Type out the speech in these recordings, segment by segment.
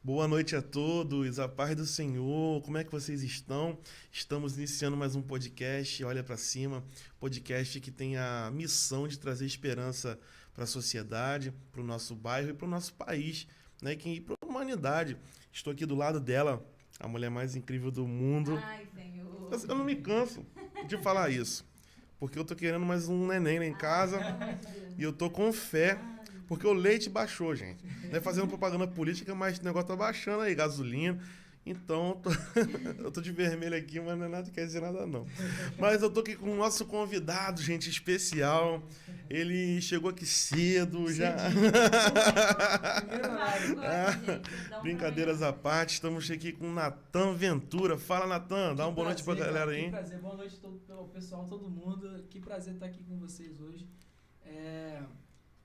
Boa noite a todos, a paz do Senhor, como é que vocês estão? Estamos iniciando mais um podcast, Olha pra Cima, podcast que tem a missão de trazer esperança para a sociedade, para o nosso bairro e para o nosso país, né? E para a humanidade. Estou aqui do lado dela, a mulher mais incrível do mundo. Ai, Senhor. Eu não me canso de falar isso, porque eu tô querendo mais um neném lá em casa e eu tô com fé. Porque o leite baixou, gente. Não é fazendo propaganda política, mas o negócio tá baixando aí, gasolina. Então, eu tô de vermelho aqui, mas não é nada, quer dizer nada não. Mas eu tô aqui com o nosso convidado, gente, especial. Ele chegou aqui cedo, já. Brincadeiras à parte, estamos aqui com o Natan Ventura. Fala, Natan, dá uma boa noite pra galera aí. Que prazer, boa noite ao pessoal, todo mundo. Que prazer estar aqui com vocês hoje. É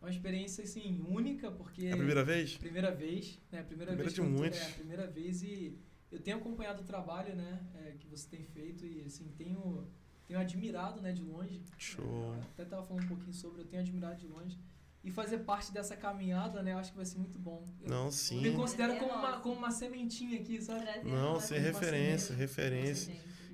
uma experiência, assim, única, porque... É a primeira vez? Primeira vez, né? Primeira vez de muitos. É a primeira vez e eu tenho acompanhado o trabalho, né? Que você tem feito e, assim, tenho admirado, né? De longe. Show. Até estava falando um pouquinho sobre, eu tenho admirado de longe. E fazer parte dessa caminhada, né? Eu acho que vai ser muito bom. Não, sim. Eu me considero como uma sementinha aqui, sabe? Não, ser referência.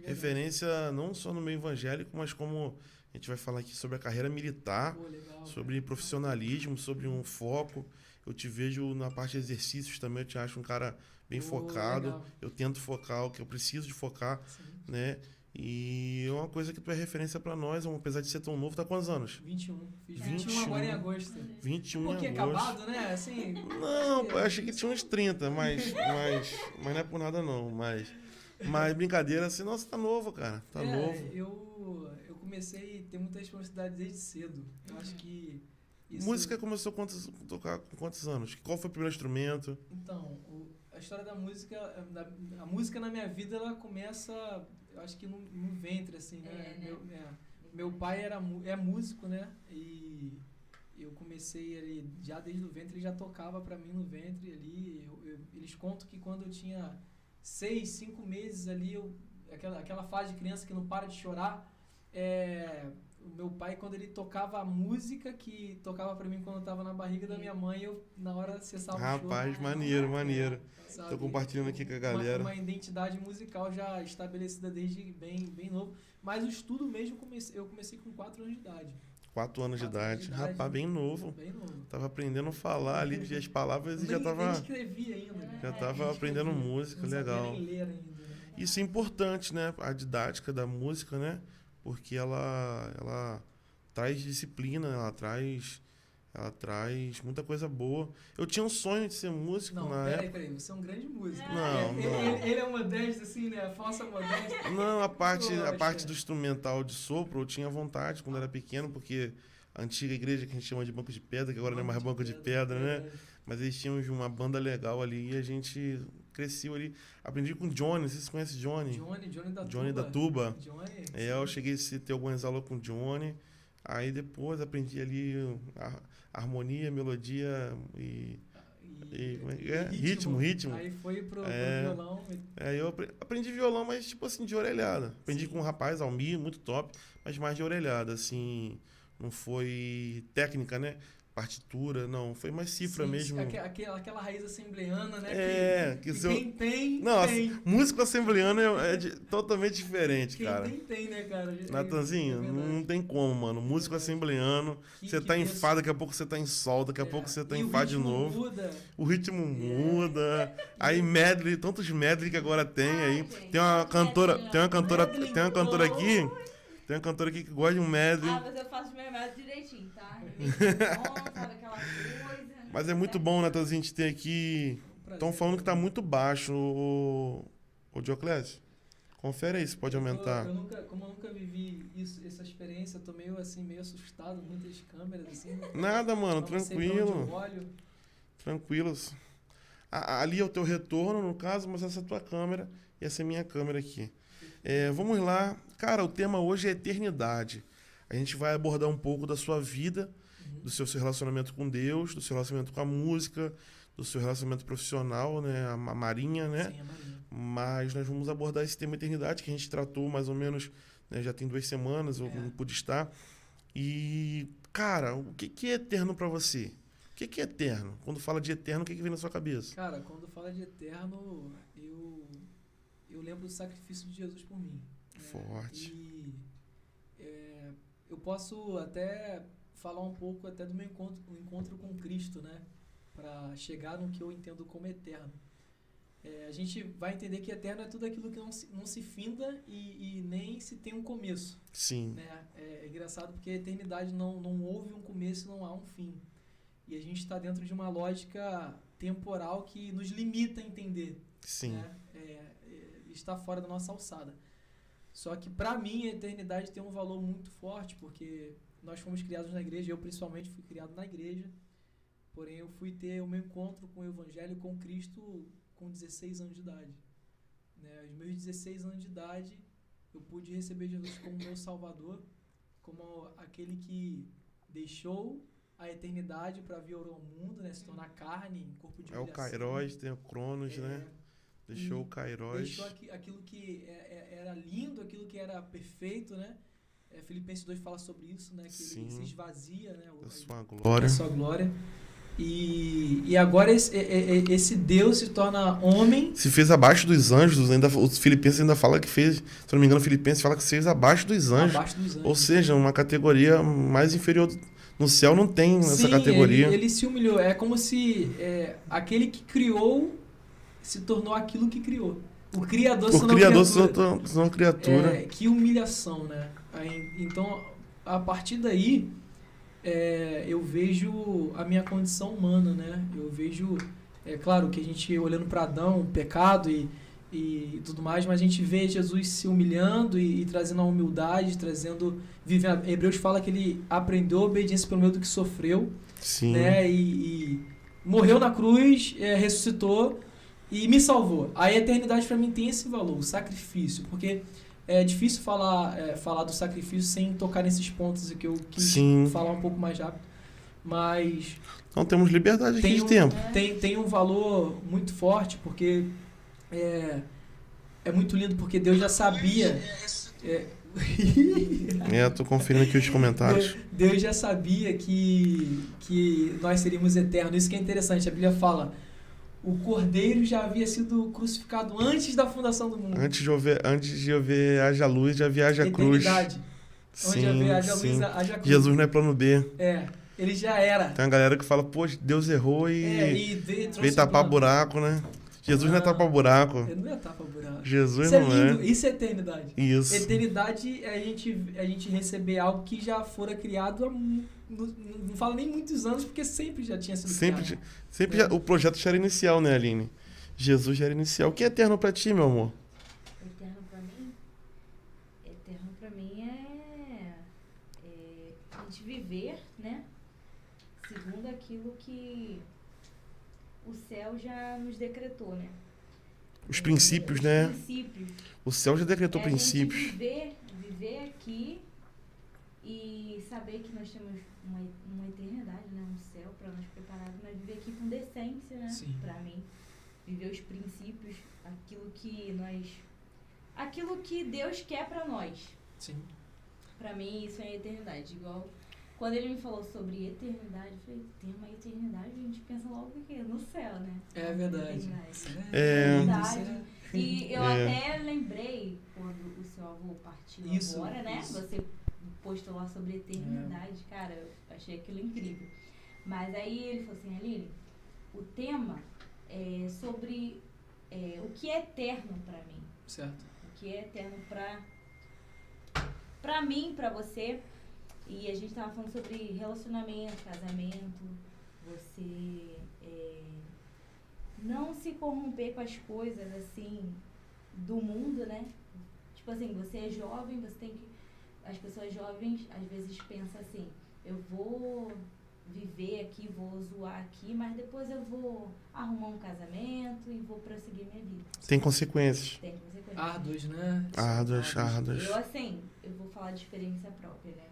Referência não só no meio evangélico, mas como a gente vai falar aqui sobre a carreira militar, sobre profissionalismo, sobre um foco. Eu te vejo na parte de exercícios também, eu te acho um cara bem focado. Legal. Eu tento focar o que eu preciso de focar, Sim. né? E é uma coisa que tu é referência pra nós, apesar de ser tão novo, tá há quantos anos? 21. Fiz 21 agora em agosto. 21 Um pouquinho em agosto. acabado, né? Assim, Não, eu achei que tinha uns 30, mas não é por nada não, mas brincadeira, assim, nossa, tá novo, cara, tá novo. Eu comecei a ter muita responsabilidade desde cedo. Eu acho que isso... Música começou a tocar com quantos anos? Qual foi o primeiro instrumento? Então, a história da música, a música na minha vida, ela começa, eu acho que no ventre, assim, né? Meu pai é músico, né? E eu comecei ali, já desde o ventre, ele já tocava pra mim no ventre ali. Eles contam que quando eu tinha 6, 5 meses ali, aquela fase de criança que não para de chorar, o meu pai, quando ele tocava a música que tocava pra mim quando eu tava na barriga da minha mãe, eu na hora cessava o choro. Rapaz, maneiro. Sabe? Tô compartilhando aqui com a galera. Uma identidade musical já estabelecida desde bem novo. Mas o estudo mesmo, eu comecei com 4 anos de idade. 4 anos de idade. Rapaz, bem novo. Bem novo. Tava aprendendo a falar ali, as palavras e já tava... Nem escrevi ainda. Já tava aprendendo música, não legal. Sabia nem ler ainda. Né? Isso é importante, né? A didática da música, né? Porque ela traz disciplina, ela traz muita coisa boa. Eu tinha um sonho de ser músico na época. Peraí, você é um grande músico. Não. Ele é modesto, assim, né? Falsa modéstia. Não, a parte do instrumental de sopro eu tinha vontade quando era pequeno, porque a antiga igreja que a gente chama de Banco de Pedra, que agora não é mais Banco de Pedra, né? Mas eles tinham uma banda legal ali e a gente cresceu ali. Aprendi com o Johnny, vocês conhecem Johnny? Johnny da Tuba. Eu cheguei a ter algumas aulas com o Johnny. Aí depois aprendi ali a harmonia, melodia e ritmo. Aí foi pro violão. Eu aprendi violão, mas tipo assim, de orelhada. Aprendi com um rapaz, Almir, muito top, mas mais de orelhada, assim, não foi técnica, né? Partitura, não, foi mais cifra mesmo. Aquela raiz assembleana, né? Quem tem. Nossa, músico assembleano totalmente diferente, cara. Quem tem, né, cara? Natanzinho, não tem como, mano. Músico assembleano, você tá em Fá, daqui a pouco você tá em Sol, daqui a pouco você tá em Fá de novo. O ritmo muda. Aí medley, tantos medley que agora tem aí. Tem uma cantora aqui. Tem uma cantora aqui que gosta de um medley. Mas eu faço meu medley direitinho, tá? Sabe aquela coisa. Mas é muito bom, né, a gente ter aqui... Estão falando que tá muito baixo o Dioclésio. Confere aí se pode aumentar. Como eu nunca vivi essa experiência, eu tô meio assustado, muitas câmeras, assim. Nada, mano, tranquilo. Tranquilos. Ali é o teu retorno, no caso, mas essa é a tua câmera e essa é a minha câmera aqui. Vamos lá. Cara, o tema hoje é eternidade. A gente vai abordar um pouco da sua vida, do seu relacionamento com Deus, do seu relacionamento com a música, do seu relacionamento profissional, né? A Marinha, né? Sim, a Marinha. Mas nós vamos abordar esse tema eternidade, que a gente tratou mais ou menos, né? Já tem 2 semanas, eu não pude estar. E, cara, o que é eterno pra você? O que é eterno? Quando fala de eterno, o que vem na sua cabeça? Cara, quando fala de eterno, eu lembro do sacrifício de Jesus por mim. Né? Forte. E eu posso até falar um pouco até do meu encontro com Cristo, né? Para chegar no que eu entendo como eterno. A gente vai entender que eterno é tudo aquilo que não se finda e nem se tem um começo. Sim. Né? É engraçado porque a eternidade não houve um começo, não há um fim. E a gente está dentro de uma lógica temporal que nos limita a entender. Sim. Né? Está fora da nossa alçada. Só que para mim a eternidade tem um valor muito forte, porque nós fomos criados na igreja, eu principalmente fui criado na igreja, porém eu fui ter o meu encontro com o Evangelho, com Cristo, com 16 anos de idade. Né? Aos meus 16 anos de idade, eu pude receber Jesus como meu Salvador, como aquele que deixou a eternidade para vir ao mundo, né? Se tornar carne, em corpo de humilhação. É o Kairos, tem o Cronos, né? Deixou o Kairos. Deixou aquilo que era lindo, aquilo que era perfeito, né? Filipenses 2 fala sobre isso, né? Que Sim. ele se esvazia, né? Da sua glória. Da sua glória. E agora esse Deus se torna homem. Se fez abaixo dos anjos, os Filipenses ainda fala que fez, se não me engano, Filipenses fala que fez abaixo dos anjos. Abaixo dos anjos. Ou seja, uma categoria mais inferior. No céu não tem essa categoria. Ele se humilhou. É como se aquele que criou se tornou aquilo que criou. O Criador se tornou uma criatura. Que humilhação, né? Então, a partir daí, eu vejo a minha condição humana, né? Eu vejo, claro que a gente olhando para Adão, o pecado e tudo mais, mas a gente vê Jesus se humilhando e trazendo a humildade, vivendo. Hebreus fala que ele aprendeu a obediência pelo meio do que sofreu. Sim. Né? E morreu na cruz, ressuscitou e me salvou. A eternidade para mim tem esse valor, o sacrifício, porque é difícil falar do sacrifício sem tocar nesses pontos que eu quis falar um pouco mais rápido, mas não temos liberdade aqui de tempo. Tem um valor muito forte, porque é muito lindo, porque Deus já sabia. Tô conferindo aqui os comentários. Deus já sabia que nós seríamos eternos. Isso que é interessante. A Bíblia fala: o Cordeiro já havia sido crucificado antes da fundação do mundo. Antes de haver haja luz, já havia haja cruz. Onde haver haja luz, haja cruz. Jesus não é plano B. Ele já era. Tem uma galera que fala, pô, Deus errou e veio tapar buraco, né? Jesus não é tapar buraco. Ele não é tapar buraco. Jesus isso não é lindo. Isso é eternidade. Isso. Eternidade é a gente receber algo que já fora criado há, não falo nem muitos anos, porque sempre já tinha sido criado. Sempre o projeto já era inicial, né, Aline? Jesus já era inicial. O que é eterno pra ti, meu amor? Eterno pra mim? Eterno pra mim é a gente viver, né? Segundo aquilo que o céu já nos decretou, né? Os princípios, né? Os princípios. O céu já decretou princípios. Viver aqui e saber que nós temos uma eternidade, né? Um céu para nós preparado, mas viver aqui com decência, né? Sim. Pra mim. Viver os princípios, aquilo que Deus quer pra nós. Sim. Pra mim isso é eternidade. Igual quando ele me falou sobre eternidade, eu falei, tem uma eternidade, a gente pensa logo o quê? No céu, né? É verdade. Eternidade. E eu até lembrei quando o seu avô partiu agora, né? Isso. Você postou lá sobre eternidade. Cara, eu achei aquilo incrível. Mas aí ele falou assim, Aline, o tema é sobre o que é eterno pra mim. Certo. O que é eterno pra mim, pra você. E a gente tava falando sobre relacionamento, casamento, você não se corromper com as coisas, assim, do mundo, né? Tipo assim, você é jovem, você tem que... As pessoas jovens, às vezes, pensam assim, eu vou viver aqui, vou zoar aqui, mas depois eu vou arrumar um casamento e vou prosseguir minha vida. Tem consequências. Tem consequências. Árduas, né? Árduas. Eu vou falar de experiência própria, né?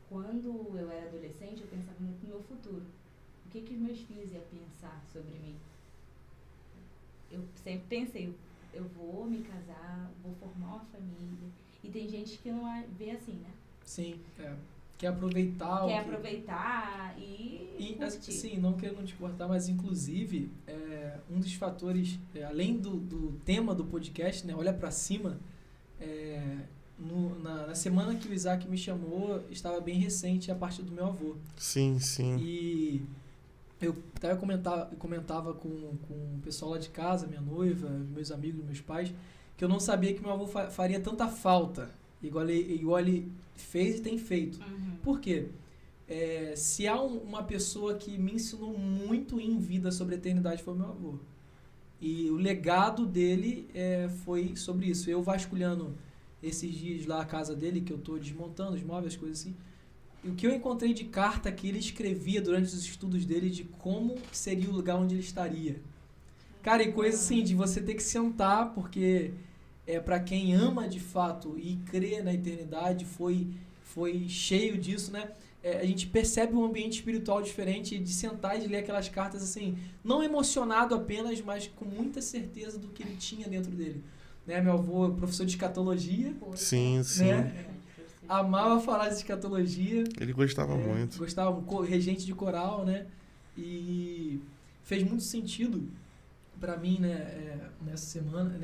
Quando eu era adolescente, eu pensava muito no meu futuro. O que os meus filhos iam pensar sobre mim? Eu sempre pensei, eu vou me casar, vou formar uma família. E tem gente que não vê assim, né? Sim, quer aproveitar. E curtir. Sim, não querendo te cortar, mas inclusive, um dos fatores, além do tema do podcast, né, olha pra cima, na semana que o Isaac me chamou, estava bem recente a parte do meu avô. Sim, sim. E eu até comentava com o pessoal lá de casa, minha noiva, meus amigos, meus pais, que eu não sabia que meu avô faria tanta falta, igual ele fez e tem feito. Uhum. Por quê? Se há uma pessoa que me ensinou muito em vida sobre a eternidade, foi meu avô. E o legado dele foi sobre isso. Eu vasculhando esses dias lá a casa dele, que eu estou desmontando os móveis, coisas assim, e o que eu encontrei de carta que ele escrevia durante os estudos dele de como seria o lugar onde ele estaria. Cara, e coisa assim, de você ter que sentar, porque para quem ama de fato e crê na eternidade, foi cheio disso, né? A gente percebe um ambiente espiritual diferente de sentar e de ler aquelas cartas assim, não emocionado apenas, mas com muita certeza do que ele tinha dentro dele. Né? Meu avô, professor de escatologia. Sim, sim. Né? Amava falar de escatologia. Ele gostava muito. Gostava, regente de coral, né? E fez muito sentido para mim, né, nessa semana,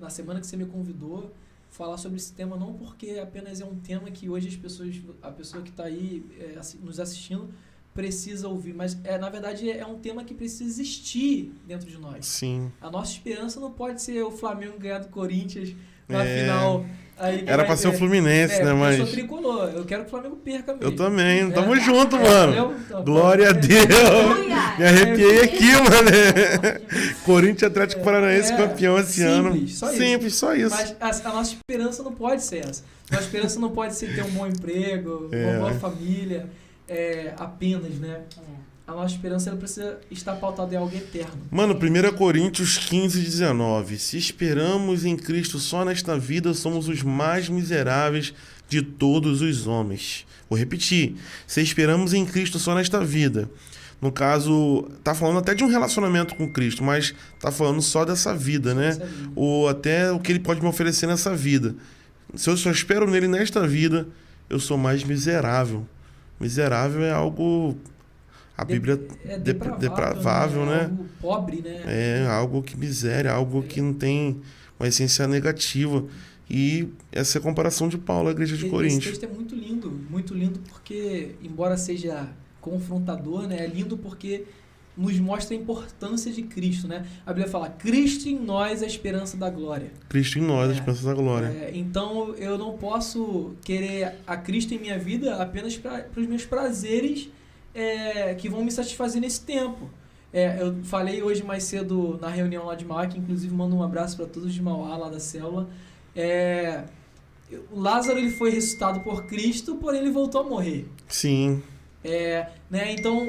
na semana que você me convidou, falar sobre esse tema, não porque apenas é um tema que hoje a pessoa que está aí nos assistindo precisa ouvir, mas na verdade é um tema que precisa existir dentro de nós. Sim. A nossa esperança não pode ser o Flamengo ganhar do Corinthians na final. Aí era pra ser o Fluminense, né? Mas eu sou tricolor, eu quero que o Flamengo perca mesmo. Eu também, tamo junto, mano. Então, Glória a Deus. Me arrepiei aqui, mano. Corinthians Atlético Paranaense campeão esse ano. Simples, só isso. Mas a nossa esperança não pode ser essa. A nossa esperança não pode ser ter um bom emprego, uma boa família, apenas, né? A nossa esperança ela precisa estar pautada em algo eterno. Mano, 1 Coríntios 15:19. Se esperamos em Cristo só nesta vida, somos os mais miseráveis de todos os homens. Vou repetir. Se esperamos em Cristo só nesta vida. No caso, tá falando até de um relacionamento com Cristo, mas tá falando só dessa vida, né? Ou até o que ele pode me oferecer nessa vida. Se eu só espero nele nesta vida, eu sou mais miserável. Miserável é algo... A Bíblia é depravável, né? Algo pobre, né? Algo que miséria, algo que não tem uma essência negativa. E essa é a comparação de Paulo à igreja de Coríntios. Esse texto é muito lindo porque, embora seja confrontador, né? É lindo porque nos mostra a importância de Cristo, né? A Bíblia fala, Cristo em nós é a esperança da glória. Cristo em nós é a esperança da glória. Então, eu não posso querer a Cristo em minha vida apenas para os meus prazeres que vão me satisfazer nesse tempo. Eu falei hoje mais cedo na reunião lá de Mauá, que inclusive mando um abraço para todos de Mauá, lá da célula. Lázaro ele foi ressuscitado por Cristo, porém ele voltou a morrer. Sim. Né? Então,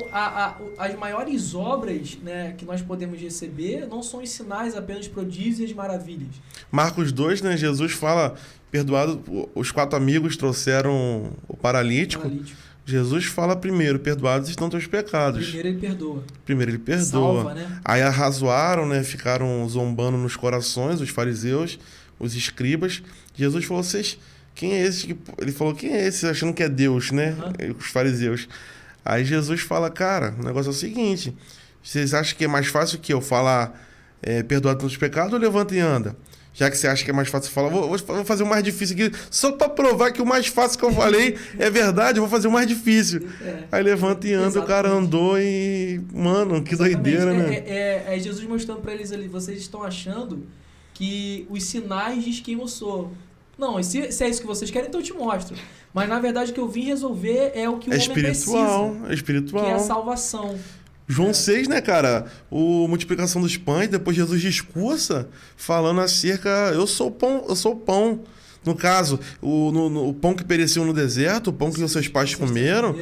as maiores obras, né, que nós podemos receber não são os sinais apenas prodígios e maravilhas. Marcos 2, né, Jesus fala, perdoado, os 4 amigos trouxeram o paralítico. Jesus fala primeiro, perdoados estão teus pecados. Primeiro ele perdoa. Salva, né? Aí arrazoaram, né? Ficaram zombando nos corações, os fariseus, os escribas. Jesus falou, quem é esse? Ele falou, quem é esse? Achando que é Deus, né? Os fariseus. Aí Jesus fala, cara, o negócio é o seguinte, vocês acham que é mais fácil que eu falar perdoado pelos pecados ou levanta e anda? Já que você acha que é mais fácil falar, vou fazer o mais difícil aqui, só para provar que o mais fácil que eu falei é verdade, eu vou fazer o mais difícil. Aí levanta e anda, o cara andou e... Mano, que doideira, né? É Jesus mostrando para eles ali, vocês estão achando que os sinais diz quem eu sou. Não, se é isso que vocês querem, então eu te mostro. Mas na verdade o que eu vim resolver é o que o homem precisa. É espiritual. Que é a salvação. João 6, né, cara? Multiplicação dos pães, depois Jesus discursa falando acerca... Eu sou o pão. No caso, o pão que pereceu no deserto, o pão que os seus pais comeram,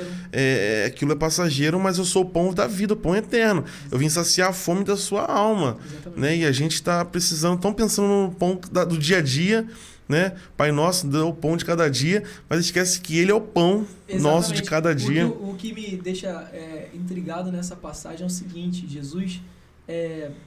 aquilo é passageiro, mas eu sou o pão da vida, o pão eterno. Eu vim saciar a fome da sua alma. Né? E a gente está precisando, estão pensando no pão do dia a dia, né? Pai nosso, dá o pão de cada dia, mas esquece que ele é o pão nosso de cada dia. O que me deixa intrigado nessa passagem é o seguinte, Jesus,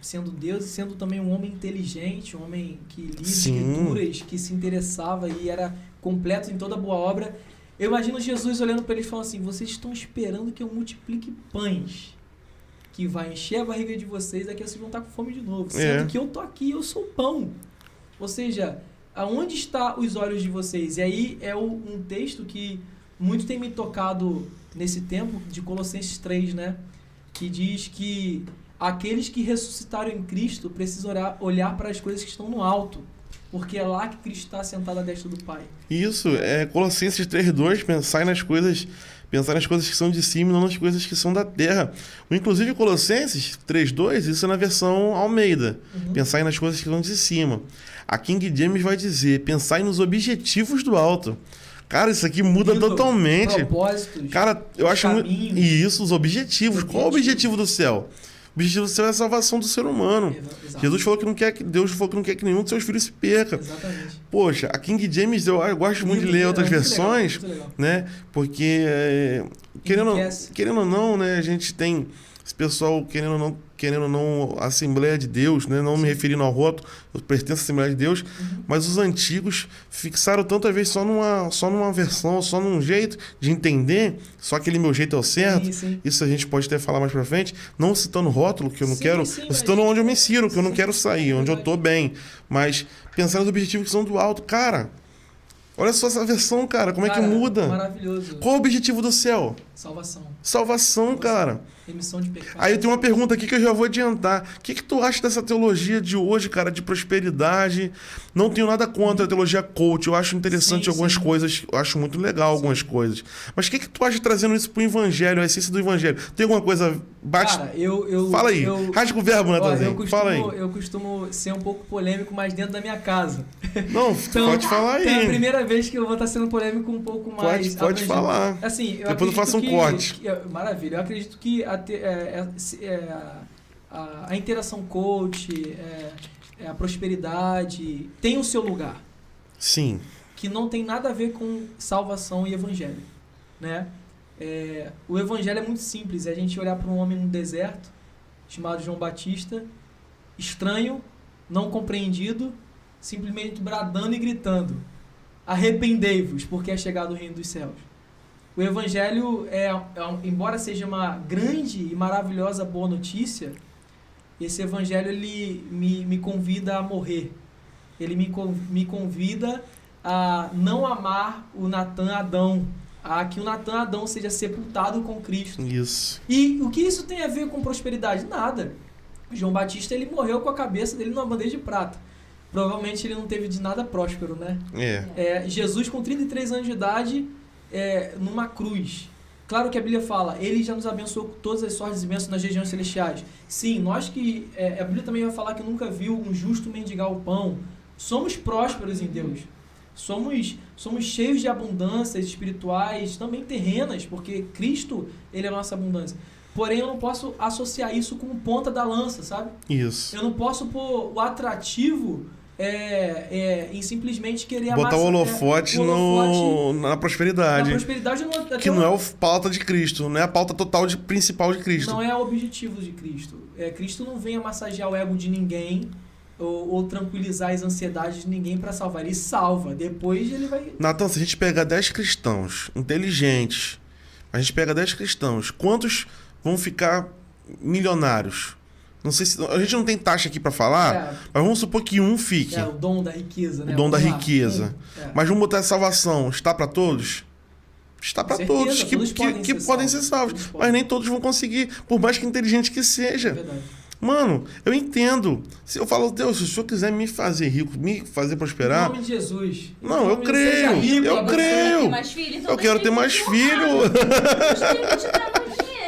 sendo Deus e sendo também um homem inteligente, um homem que lia escrituras, que se interessava e era completo em toda boa obra, Eu imagino Jesus olhando para eles e falando assim, vocês estão esperando que eu multiplique pães, que vai encher a barriga de vocês, daqui vocês vão estar com fome de novo. Sendo que eu tô aqui, eu sou o pão. Ou seja, aonde estão os olhos de vocês? E aí é um texto que muito tem me tocado nesse tempo, de Colossenses 3, né? Que diz que aqueles que ressuscitaram em Cristo precisam olhar para as coisas que estão no alto, porque é lá que Cristo está sentado à destra do Pai. Isso, Colossenses 3:2, pensar nas coisas que são de cima e não nas coisas que são da terra. Inclusive, Colossenses 3:2, isso é na versão Almeida. Pensar nas coisas que são de cima. A King James vai dizer, pensar nos objetivos do alto. Cara, isso aqui muda totalmente. Propósitos. Cara, eu acho muito... Isso, os objetivos. Qual é o objetivo do céu? O objetivo do céu é a salvação do ser humano. Exato. Jesus falou que não quer que... Deus falou que não quer que nenhum de seus filhos se perca. Exatamente. Poxa, a King James, eu gosto muito de ler outras versões, muito legal. né? Porque, querendo ou não, né? A gente tem esse pessoal, querendo ou não, a Assembleia de Deus, né? Não me referindo ao rótulo, eu pertenço à Assembleia de Deus, mas os antigos fixaram tanto às vezes só numa versão, só num jeito de entender, só aquele meu jeito é o certo. Sim. Isso a gente pode até falar mais pra frente, não citando rótulo, que eu não quero, mas... citando onde eu me insiro, que eu não quero sair, onde eu tô bem, mas pensar nos objetivos que são do alto. Cara, olha só essa versão, cara, como é que muda? Maravilhoso. Qual o objetivo do céu? Salvação, cara. Remissão de pecado. Aí eu tenho uma pergunta aqui que eu já vou adiantar. O que tu acha dessa teologia de hoje, cara, de prosperidade? Não tenho nada contra a teologia coach. Eu acho interessante algumas coisas. Eu acho muito legal algumas coisas. Mas o que tu acha trazendo isso pro evangelho, a essência do evangelho? Tem alguma coisa... Cara, Fala aí. Rasga o verbo, Natanzinho. Fala aí. Eu costumo ser um pouco polêmico, mas dentro da minha casa. Não, então, pode falar aí. É a primeira vez que eu vou estar sendo polêmico um pouco mais. Pode falar. Assim, depois eu faço um corte. Maravilha. Eu acredito que a interação coach, a prosperidade, tem o seu lugar. Sim. Que não tem nada a ver com salvação e evangelho, né? O evangelho é muito simples. É a gente olhar para um homem no deserto, chamado João Batista, estranho, não compreendido, simplesmente bradando e gritando: arrependei-vos, porque é chegado o reino dos céus. O evangelho, embora seja uma grande e maravilhosa boa notícia, esse evangelho ele me convida a morrer. Ele me convida a não amar o Natan Adão, a que o Natan Adão seja sepultado com Cristo. Isso. E o que isso tem a ver com prosperidade? Nada. João Batista, ele morreu com a cabeça dele numa bandeja de prata. Provavelmente ele não teve de nada próspero, né? Jesus, com 33 anos de idade, numa cruz. Claro que a Bíblia fala, ele já nos abençoou com todas as sortes e bênçãos nas regiões celestiais. Sim, nós que... a Bíblia também vai falar que nunca viu um justo mendigar o pão. Somos prósperos em Deus. Somos cheios de abundâncias espirituais, também terrenas, porque Cristo, ele é a nossa abundância. Porém, eu não posso associar isso com ponta da lança, sabe? Isso. Eu não posso pôr o atrativo em simplesmente querer botar o holofote na prosperidade. Na prosperidade que não é a pauta de Cristo, não é a pauta total principal de Cristo. Não é o objetivo de Cristo. Cristo não vem a massagear o ego de ninguém ou tranquilizar as ansiedades de ninguém para salvar. Ele salva. Depois ele vai... Natan, se a gente pegar 10 cristãos inteligentes, a gente pega 10 cristãos, quantos vão ficar milionários? Não sei se... A gente não tem taxa aqui para falar, mas vamos supor que um fique. O dom da riqueza, né? O dom da riqueza. Mas vamos botar a salvação. Está para todos? Está para todos que podem ser salvos. Mas nem todos vão conseguir, por mais que inteligente que seja. É verdade. Mano, eu entendo. Se eu falo, Deus, se o Senhor quiser me fazer rico, me fazer prosperar... Em nome de Jesus. Não, eu creio. Eu creio. Eu quero ter mais filho.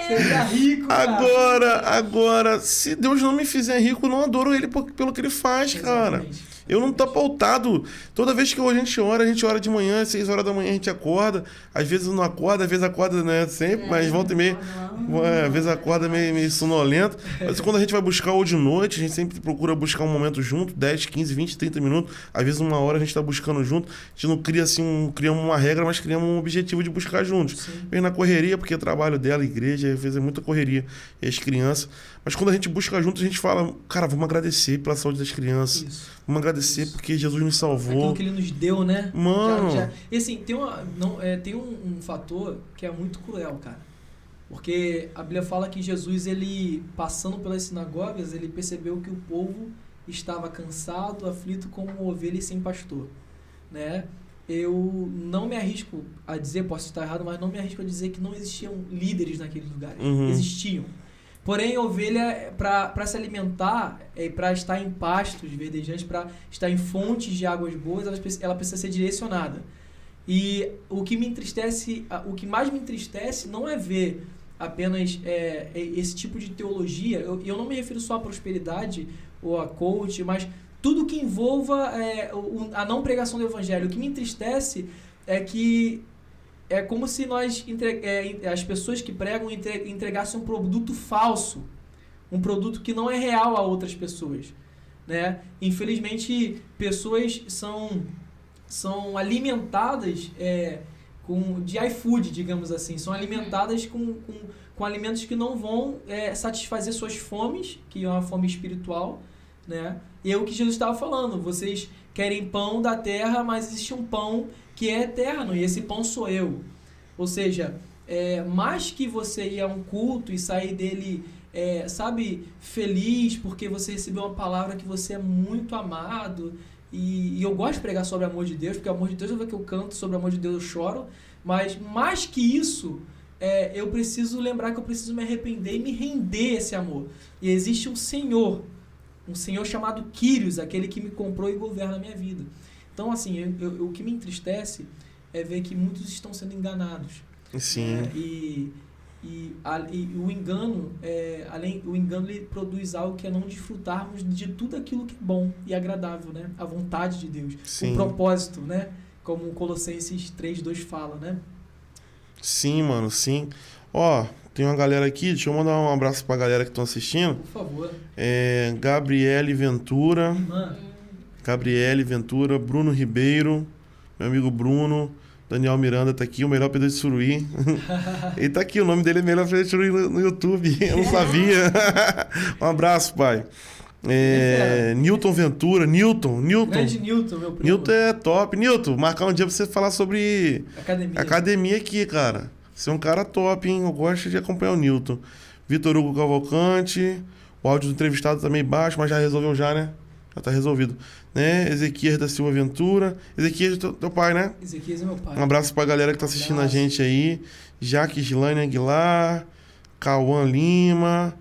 Seja rico, Agora, se Deus não me fizer rico, eu não adoro Ele pelo que Ele faz, cara. Eu não tô pautado. Toda vez que a gente ora de manhã, às 6 horas da manhã a gente acorda. Às vezes não acorda, às vezes acorda, né, sempre, mas volta e meia. Às vezes acorda meio sonolento. Mas quando a gente vai buscar ou de noite, a gente sempre procura buscar um momento junto, 10, 15, 20, 30 minutos. Às vezes 1 hora a gente tá buscando junto. A gente não cria assim, criamos uma regra, mas criamos um objetivo de buscar juntos. Vem na correria, porque o trabalho dela, a igreja, às vezes é muita correria. E as crianças. Mas quando a gente busca junto, a gente fala, cara, vamos agradecer pela saúde das crianças. Vamos agradecer agradecer porque Jesus nos salvou. Aquilo que ele nos deu, né? Mano. E assim, tem um fator que é muito cruel, cara. Porque a Bíblia fala que Jesus, ele, passando pelas sinagogas, ele percebeu que o povo estava cansado, aflito como ovelha sem pastor, né? Eu não me arrisco a dizer, posso estar errado, mas não me arrisco a dizer que não existiam líderes naqueles lugares. Existiam. Porém, a ovelha, para se alimentar, para estar em pastos verdejantes, para estar em fontes de águas boas, ela precisa ser direcionada. E o que mais me entristece não é ver apenas esse tipo de teologia. Eu não me refiro só à prosperidade ou a coach, mas tudo que envolva a não pregação do evangelho. O que me entristece é que é como se as pessoas que pregam entregassem um produto falso, um produto que não é real a outras pessoas, né? Infelizmente, pessoas são alimentadas de iFood, digamos assim, são alimentadas com alimentos que não vão satisfazer suas fomes, que é uma fome espiritual, né? E é o que Jesus estava falando, vocês querem pão da terra, mas existe um pão que é eterno, e esse pão sou eu. Ou seja, mais que você ir a um culto e sair dele, feliz, porque você recebeu uma palavra que você é muito amado, e eu gosto de pregar sobre o amor de Deus, porque o amor de Deus, eu vejo que eu canto sobre o amor de Deus, eu choro, mas mais que isso, eu preciso lembrar que eu preciso me arrepender e me render a esse amor. E existe um Senhor chamado Quírios, aquele que me comprou e governa a minha vida. Então, assim, o que me entristece é ver que muitos estão sendo enganados. Sim. E o engano, o engano ele produz algo que é não desfrutarmos de tudo aquilo que é bom e agradável, né? A vontade de Deus. Sim. O propósito, né? Como Colossenses 3:2 fala, né? Sim, mano, sim. Ó, tem uma galera aqui, deixa eu mandar um abraço pra galera que estão assistindo. Por favor. Gabriele Ventura. Mano. Gabriele Ventura, Bruno Ribeiro, meu amigo Bruno, Daniel Miranda tá aqui, o melhor pedreiro de Suruí. Ele tá aqui, o nome dele é Melhor Pedreiro de Suruí no YouTube, eu não sabia. Um abraço, pai. Newton Ventura, Newton. Grande Newton, meu primo. Newton é top. Newton, marcar um dia pra você falar sobre academia aqui, cara. Você é um cara top, hein? Eu gosto de acompanhar o Newton. Vitor Hugo Cavalcante, o áudio do entrevistado também baixo, mas já resolveu já, né? Já tá resolvido. Né? Ezequias da Silva Ventura. Ezequias é teu pai, né? Ezequias é meu pai. Um abraço pra galera que tá assistindo a gente aí. Jaque Gislaine Aguilar, Cauã Lima.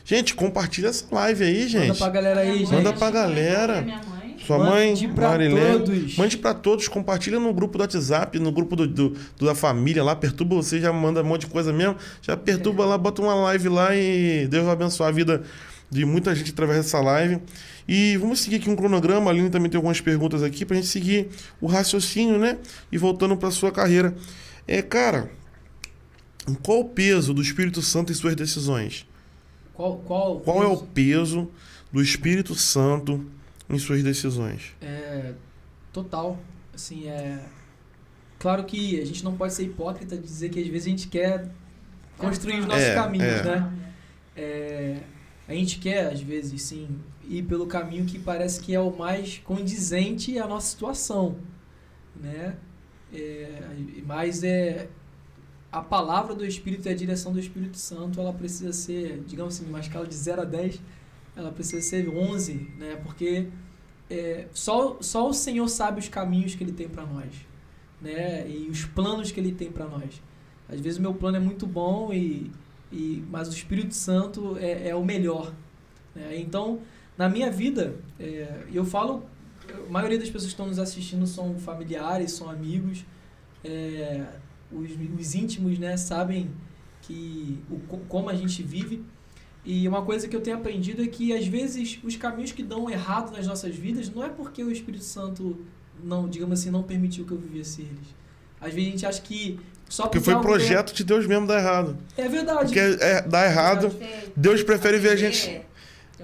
Gente, compartilha essa live aí, gente. Manda pra galera aí, gente. Manda pra galera. Minha mãe. Sua mãe, Marilene. Mande pra todos, compartilha no grupo do WhatsApp, no grupo da família lá, perturba você, já manda um monte de coisa mesmo. Já perturba lá, bota uma live lá e Deus vai abençoar a vida de muita gente através dessa live. E vamos seguir aqui um cronograma. A Aline também tem algumas perguntas aqui pra gente seguir o raciocínio, né? E voltando pra sua carreira. Cara, qual o peso do Espírito Santo em suas decisões? Qual é o peso do Espírito Santo em suas decisões? Total. Assim, claro que a gente não pode ser hipócrita de dizer que às vezes a gente quer construir os nossos caminhos, né? A gente quer, às vezes, sim, ir pelo caminho que parece que é o mais condizente à nossa situação, né? Mas a palavra do Espírito e a direção do Espírito Santo, ela precisa ser, digamos assim, numa escala de 0 a 10, ela precisa ser 11, né? Porque só o Senhor sabe os caminhos que Ele tem para nós, né? E os planos que Ele tem para nós. Às vezes o meu plano é muito bom, mas o Espírito Santo é o melhor, né? Então, na minha vida, eu falo, a maioria das pessoas que estão nos assistindo são familiares, são amigos, os íntimos, né, sabem como a gente vive. E uma coisa que eu tenho aprendido é que, às vezes, os caminhos que dão errado nas nossas vidas não é porque o Espírito Santo, não, digamos assim, não permitiu que eu vivesse eles. Às vezes a gente acha que só porque foi projeto de Deus mesmo dar errado. É verdade. Porque dá errado, Deus prefere ver a gente...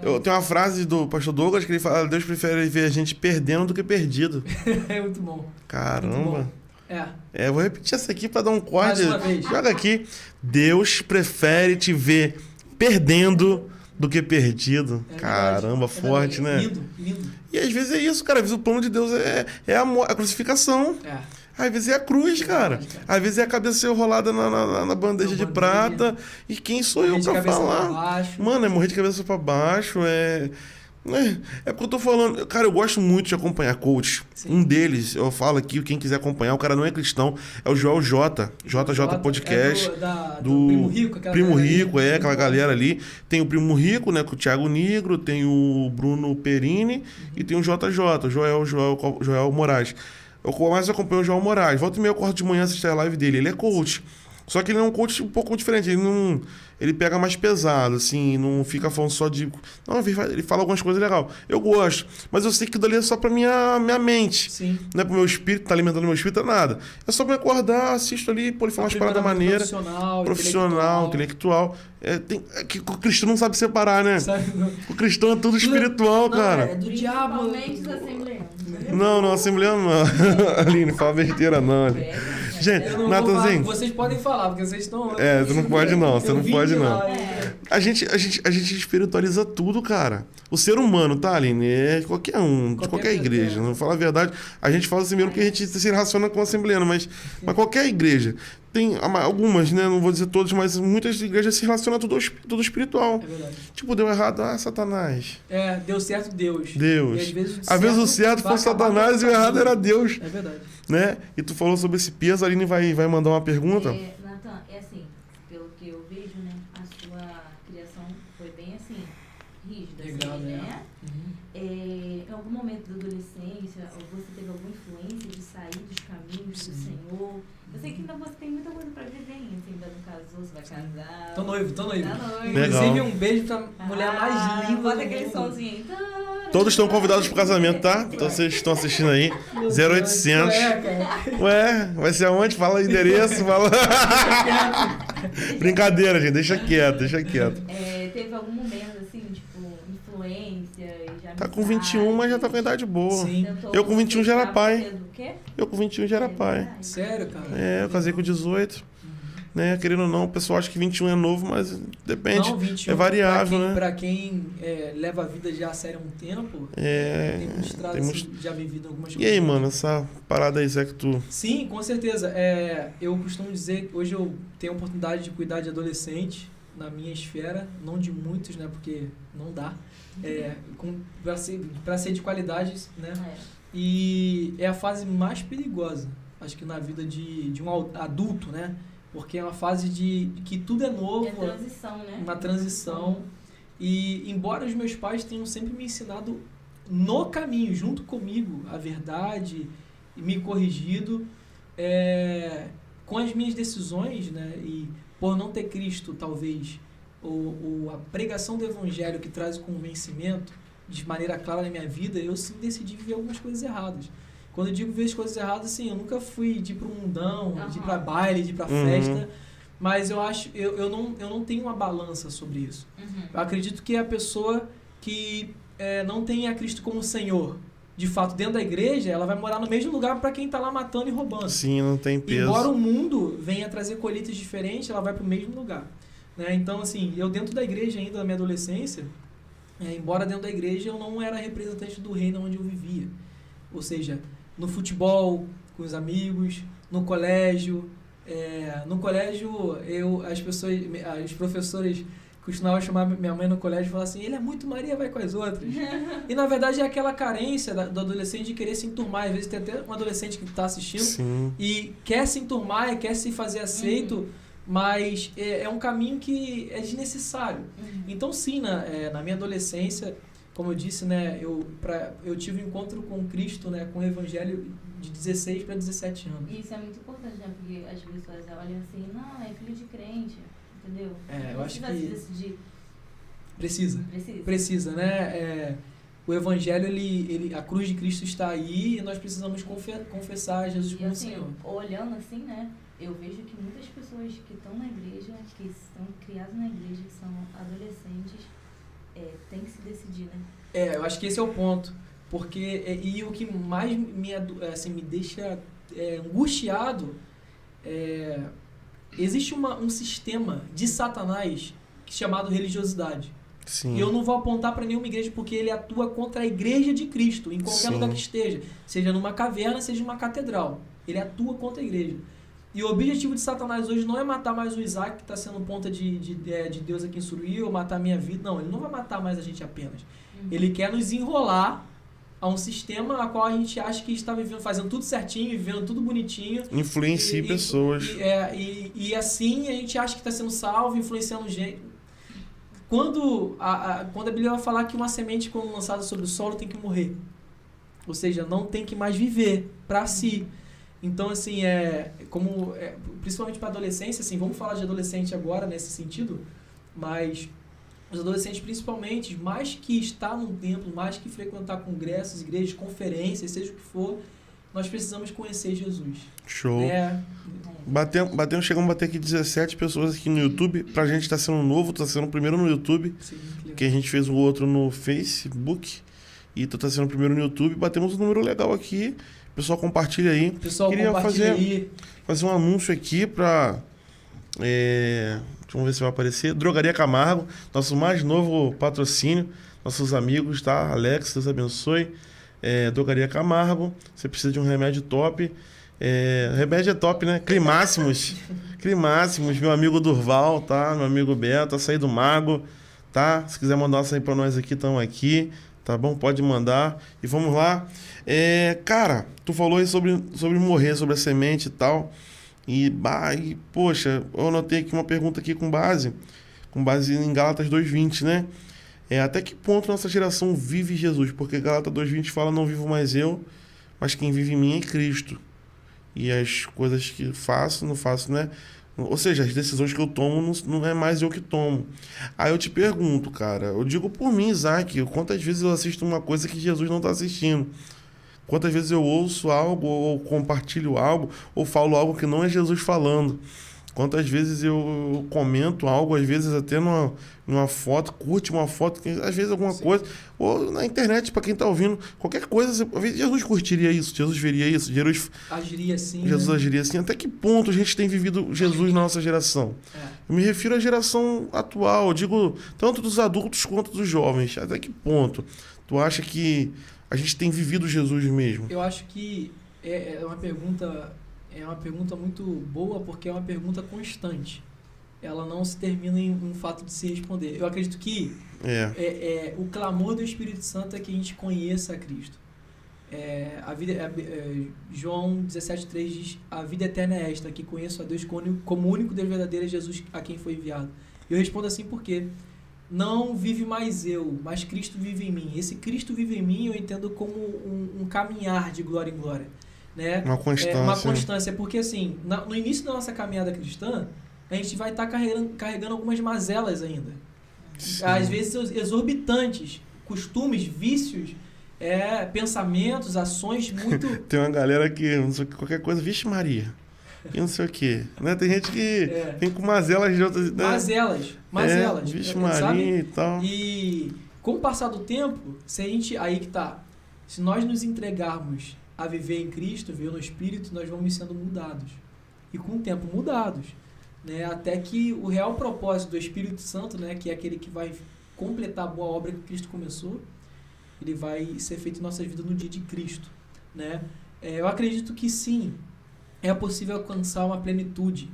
Eu tenho uma frase do pastor Douglas que ele fala: Deus prefere ver a gente perdendo do que perdido. É muito bom. Caramba. Muito bom. Eu vou repetir essa aqui para dar um corte. Mais uma vez. Joga aqui. Deus prefere te ver perdendo do que perdido. Caramba, verdade, forte, né? Lindo, lindo. E às vezes é isso, cara. Às vezes o plano de Deus é a crucificação. Às vezes é a cruz, cara. Às vezes é a cabeça enrolada na bandeja de prata. E quem sou eu pra falar? Mano, é morrer de cabeça pra baixo, É porque eu tô falando, cara, eu gosto muito de acompanhar coach. Sim. Um deles, eu falo aqui, quem quiser acompanhar, o cara não é cristão, é o Joel J. JJ Podcast. Do Primo Rico, aquela galera ali. Tem o Primo Rico, né, com o Thiago Nigro, tem o Bruno Perini e tem o JJ, Joel Moraes. Eu mais acompanho o Joel Moraes. Volta e meia, eu acordo de manhã assistir a live dele. Ele é coach. Só que ele é um coach um pouco diferente. Ele pega mais pesado, assim, não fica falando só de... Não, ele fala algumas coisas legais. Eu gosto. Mas eu sei que dali é só pra minha mente. Sim. Não é pro meu espírito, tá alimentando meu espírito, é nada. É só pra me acordar, assisto ali, pô, ele fala umas paradas maneiras. Profissional, intelectual. Que o cristão não sabe separar, né? O cristão é tudo espiritual, cara. É do diabo. Não, assembleano não. Aline, fala besteira não. Gente, Natanzinho... Vocês podem falar, porque vocês estão... Você não pode não, A gente espiritualiza tudo, cara. O ser humano, tá, Aline? É qualquer um, de qualquer igreja. Não fala a verdade. A gente fala assim mesmo que a gente se relaciona com a assembleana, mas qualquer igreja. Tem algumas, né? Não vou dizer todas, mas muitas igrejas se relacionam tudo espiritual. É verdade. Tipo, deu errado, Satanás. Deu certo Deus. E às vezes o certo foi Satanás e o errado era Deus. É verdade. Né? E tu falou sobre esse peso, a Aline vai mandar uma pergunta. Natan, assim, pelo que eu vejo, né? A sua criação foi bem assim, rígida, legal, assim, né? Em algum momento da adolescência, você teve alguma influência de sair dos caminhos do Senhor? Eu sei que ainda você tem muita coisa pra viver ainda. Você ainda não casou, você vai casar. Tô noivo. Tá noivo. Inclusive, um beijo pra mulher mais linda. Bota aquele somzinho. Todos estão convidados pro casamento, tá? Então vocês estão assistindo aí. 0800. Ué, vai ser aonde? Fala o endereço, fala. Brincadeira, gente. Deixa quieto. Teve algum momento, assim, tipo, influência? Tá com 21, mas já tá com a idade boa. Sim. Eu com 21 já era pai. Eu com 21 já era pai. Sério, cara? Eu casei com 18. Né? Querendo ou não, o pessoal acha que 21 é novo, mas depende. Não, 21, é variável, né? Pra quem leva a vida já a sério há um tempo, tem mostrado assim, já vivido algumas coisas. E aí, mano, essa parada aí, Zé, que tu... Sim, com certeza. Eu costumo dizer que hoje eu tenho a oportunidade de cuidar de adolescentes na minha esfera, não de muitos, né? Porque não dá. Pra ser de qualidade, né? E é a fase mais perigosa, acho que na vida de um adulto, né? Porque é uma fase de que tudo é novo. É transição, né? Uma transição. E embora os meus pais tenham sempre me ensinado no caminho, junto comigo, a verdade, e me corrigido, com as minhas decisões, né? E por não ter Cristo, talvez, ou a pregação do Evangelho que traz o convencimento de maneira clara na minha vida, eu sim decidi viver algumas coisas erradas. Quando eu digo ver as coisas erradas, assim, eu nunca fui de ir pro mundão, de ir pra baile, de ir pra festa, mas eu acho, eu não tenho uma balança sobre isso. Eu acredito que a pessoa que não tem a Cristo como Senhor, de fato, dentro da igreja, ela vai morar no mesmo lugar para quem tá lá matando e roubando. Sim, não tem peso. Embora o mundo venha trazer colheitas diferentes, ela vai pro mesmo lugar. Né? Então, assim, eu dentro da igreja ainda, na minha adolescência, embora dentro da igreja eu não era representante do reino onde eu vivia. Ou seja, no futebol, com os amigos, no colégio. As professores costumavam chamar minha mãe no colégio e falar assim, ele é muito Maria, vai com as outras. E na verdade é aquela carência do adolescente de querer se enturmar. Às vezes tem até um adolescente que está assistindo e quer se enturmar e quer se fazer aceito, mas é um caminho que é desnecessário. Então sim, na minha adolescência, como eu disse, né, eu tive um encontro com Cristo, né, com o Evangelho de 16 para 17 anos. Isso é muito importante, né, porque as pessoas olham assim, não, é filho de crente, entendeu? Eu acho que decidir. Precisa, né? O Evangelho, a cruz de Cristo está aí e nós precisamos confessar Jesus como assim, Senhor. Olhando assim, né, eu vejo que muitas pessoas que estão na igreja, que são criadas na igreja, que são adolescentes, tem que se decidir, né? Eu acho que esse é o ponto. Porque, e o que mais me deixa angustiado, existe um sistema de Satanás chamado religiosidade. Sim. E eu não vou apontar para nenhuma igreja porque ele atua contra a igreja de Cristo, em qualquer lugar que esteja. Seja numa caverna, seja numa catedral. Ele atua contra a igreja. E o objetivo de Satanás hoje não é matar mais o Isaac, que está sendo ponta de Deus aqui em Suruí, ou matar a minha vida. Não, ele não vai matar mais a gente apenas. Ele quer nos enrolar a um sistema a qual a gente acha que está vivendo, fazendo tudo certinho, vivendo tudo bonitinho. Influencia pessoas. E assim a gente acha que está sendo salvo, influenciando gente. Quando a Bíblia vai falar que uma semente, quando lançada sobre o solo, tem que morrer. Ou seja, não tem que mais viver para si. Então, assim, principalmente para adolescência, assim, vamos falar de adolescente agora nesse sentido, mas os adolescentes, principalmente, mais que estar num templo, mais que frequentar congressos, igrejas, conferências, seja o que for, nós precisamos conhecer Jesus. Show. Chegamos a bater aqui 17 pessoas aqui no YouTube. Pra gente tá sendo novo, tá sendo o primeiro no YouTube. Sim, que a gente fez o outro no Facebook. E tu tá sendo o primeiro no YouTube. Batemos um número legal aqui. O pessoal compartilha aí. Queria fazer um anúncio aqui pra... vamos ver se vai aparecer. Drogaria Camargo, nosso mais novo patrocínio. Nossos amigos, tá? Alex, Deus abençoe. Drogaria Camargo. Você precisa de um remédio top. Remédio é top, né? Climáximos. Climáximos. Meu amigo Durval, tá? Meu amigo Beto, Açaí do Mago, tá? Se quiser mandar um açaí pra nós aqui, estamos aqui. Tá bom? Pode mandar. E vamos lá. Cara, tu falou aí sobre morrer, sobre a semente e tal. E poxa, eu anotei aqui uma pergunta aqui com base em Gálatas 2:20, né? Até que ponto nossa geração vive Jesus? Porque Gálatas 2:20 fala, não vivo mais eu, mas quem vive em mim é Cristo. E as coisas que faço, não faço, né? Ou seja, as decisões que eu tomo não é mais eu que tomo. Aí eu te pergunto, cara, eu digo por mim, Isaac, quantas vezes eu assisto uma coisa que Jesus não está assistindo? Quantas vezes eu ouço algo, ou compartilho algo, ou falo algo que não é Jesus falando? Quantas vezes eu comento algo, às vezes até numa foto, curte uma foto, às vezes alguma coisa, ou na internet, para quem tá ouvindo, qualquer coisa, Jesus curtiria isso, Jesus veria isso, Jesus agiria assim. Jesus agiria assim. Até que ponto a gente tem vivido Jesus na nossa geração? Eu me refiro à geração atual, eu digo tanto dos adultos quanto dos jovens. Até que ponto tu acha que a gente tem vivido Jesus mesmo? Eu acho que é uma pergunta muito boa, porque é uma pergunta constante. Ela não se termina em um fato de se responder. Eu acredito que o clamor do Espírito Santo é que a gente conheça a Cristo. João 17,3 diz: a vida eterna é esta, que conheço a Deus como o único Deus verdadeiro, é Jesus a quem foi enviado. Eu respondo assim porque não vive mais eu, mas Cristo vive em mim. Esse Cristo vive em mim eu entendo como um caminhar de glória em glória. Né? Uma constância. Uma constância, porque assim, no início da nossa caminhada cristã, a gente vai estar carregando algumas mazelas ainda. Sim. Às vezes exorbitantes, costumes, vícios, pensamentos, ações muito... Tem uma galera que, não sei, qualquer coisa, vixe Maria, e não sei o quê. Né? Tem gente que vem com mazelas de outras... Né? Mazelas. Vixe Maria, sabe? E tal. E com o passar do tempo, se a gente... Aí que tá. Se nós nos entregarmos a viver em Cristo, viver no Espírito, nós vamos sendo mudados. E com o tempo mudados. Né? Até que o real propósito do Espírito Santo, né, que é aquele que vai completar a boa obra que Cristo começou, ele vai ser feito em nossas vidas no dia de Cristo. Né? Eu acredito que sim, é possível alcançar uma plenitude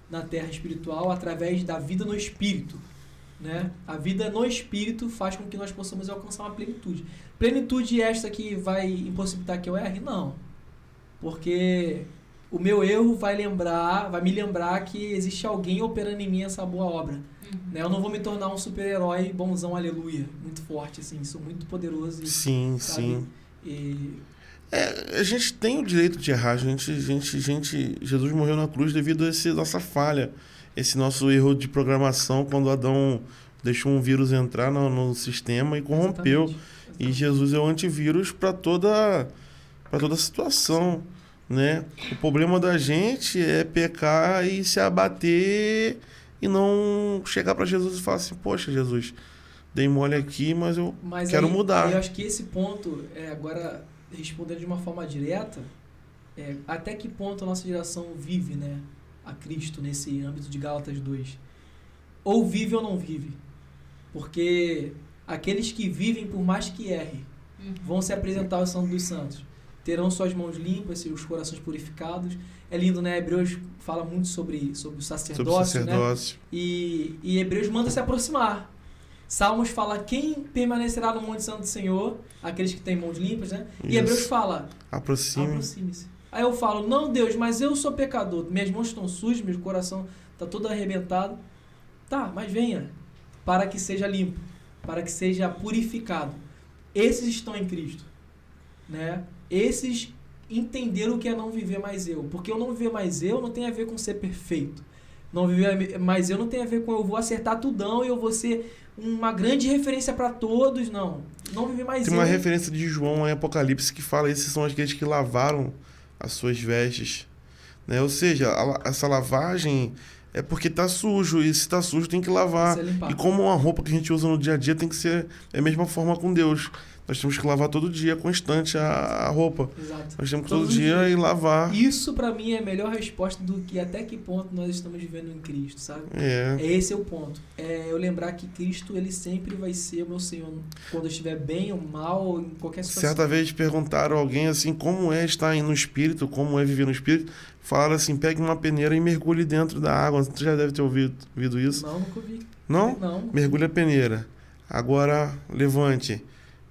na terra espiritual através da vida no Espírito. Né? A vida no Espírito faz com que nós possamos alcançar uma plenitude. Plenitude esta que vai impossibilitar que eu erre? Não. Porque o meu erro vai me lembrar que existe alguém operando em mim essa boa obra. Né? Eu não vou me tornar um super-herói bonzão, aleluia, muito forte, assim, sou muito poderoso. Sim, sabe? Sim. A gente tem o direito de errar. Jesus morreu na cruz devido a nossa falha, esse nosso erro de programação, quando Adão deixou um vírus entrar no sistema e corrompeu. Exatamente. E Jesus é o antivírus para toda situação, né? O problema da gente é pecar e se abater e não chegar para Jesus e falar assim, poxa, Jesus, dei mole aqui, mas eu quero mudar. Eu acho que esse ponto, agora respondendo de uma forma direta, até que ponto a nossa geração vive, né, a Cristo nesse âmbito de Gálatas 2? Ou vive ou não vive. Porque aqueles que vivem, por mais que errem, vão se apresentar ao Santo dos Santos. Terão suas mãos limpas, seus corações purificados. É lindo, né? Hebreus fala muito sobre o sacerdócio, né? E Hebreus manda se aproximar. Salmos fala, quem permanecerá no Monte Santo do Senhor? Aqueles que têm mãos limpas, né? E Hebreus fala, aproxime-se. Aí eu falo, não, Deus, mas eu sou pecador. Minhas mãos estão sujas, meu coração está todo arrebentado. Tá, mas venha, para que seja limpo, para que seja purificado. Esses estão em Cristo, né? Esses entenderam o que é não viver mais eu. Porque eu não viver mais eu não tem a ver com ser perfeito. Não viver mais eu não tem a ver com eu vou acertar tudão e eu vou ser uma grande referência para todos, não. Não viver mais eu. Tem uma referência de João em Apocalipse que fala, esses são aqueles que lavaram as suas vestes, né? Ou seja, essa lavagem é porque tá sujo, e se tá sujo tem que lavar. E como uma roupa que a gente usa no dia a dia tem que ser da mesma forma com Deus. Nós temos que lavar todo dia, constante, a roupa. Exato. Nós temos que todo dia ir lavar. Isso pra mim é a melhor resposta do que até que ponto nós estamos vivendo em Cristo, sabe? Esse é o ponto. É eu lembrar que Cristo, ele sempre vai ser o meu Senhor. Quando eu estiver bem ou mal, ou em qualquer situação. Certa vez perguntaram a alguém assim, como é estar no Espírito, como é viver no Espírito. Falaram assim, pegue uma peneira e mergulhe dentro da água. Tu já deve ter ouvido isso? Não, nunca ouvi. Não? Não. Mergulhe a peneira. Agora, levante.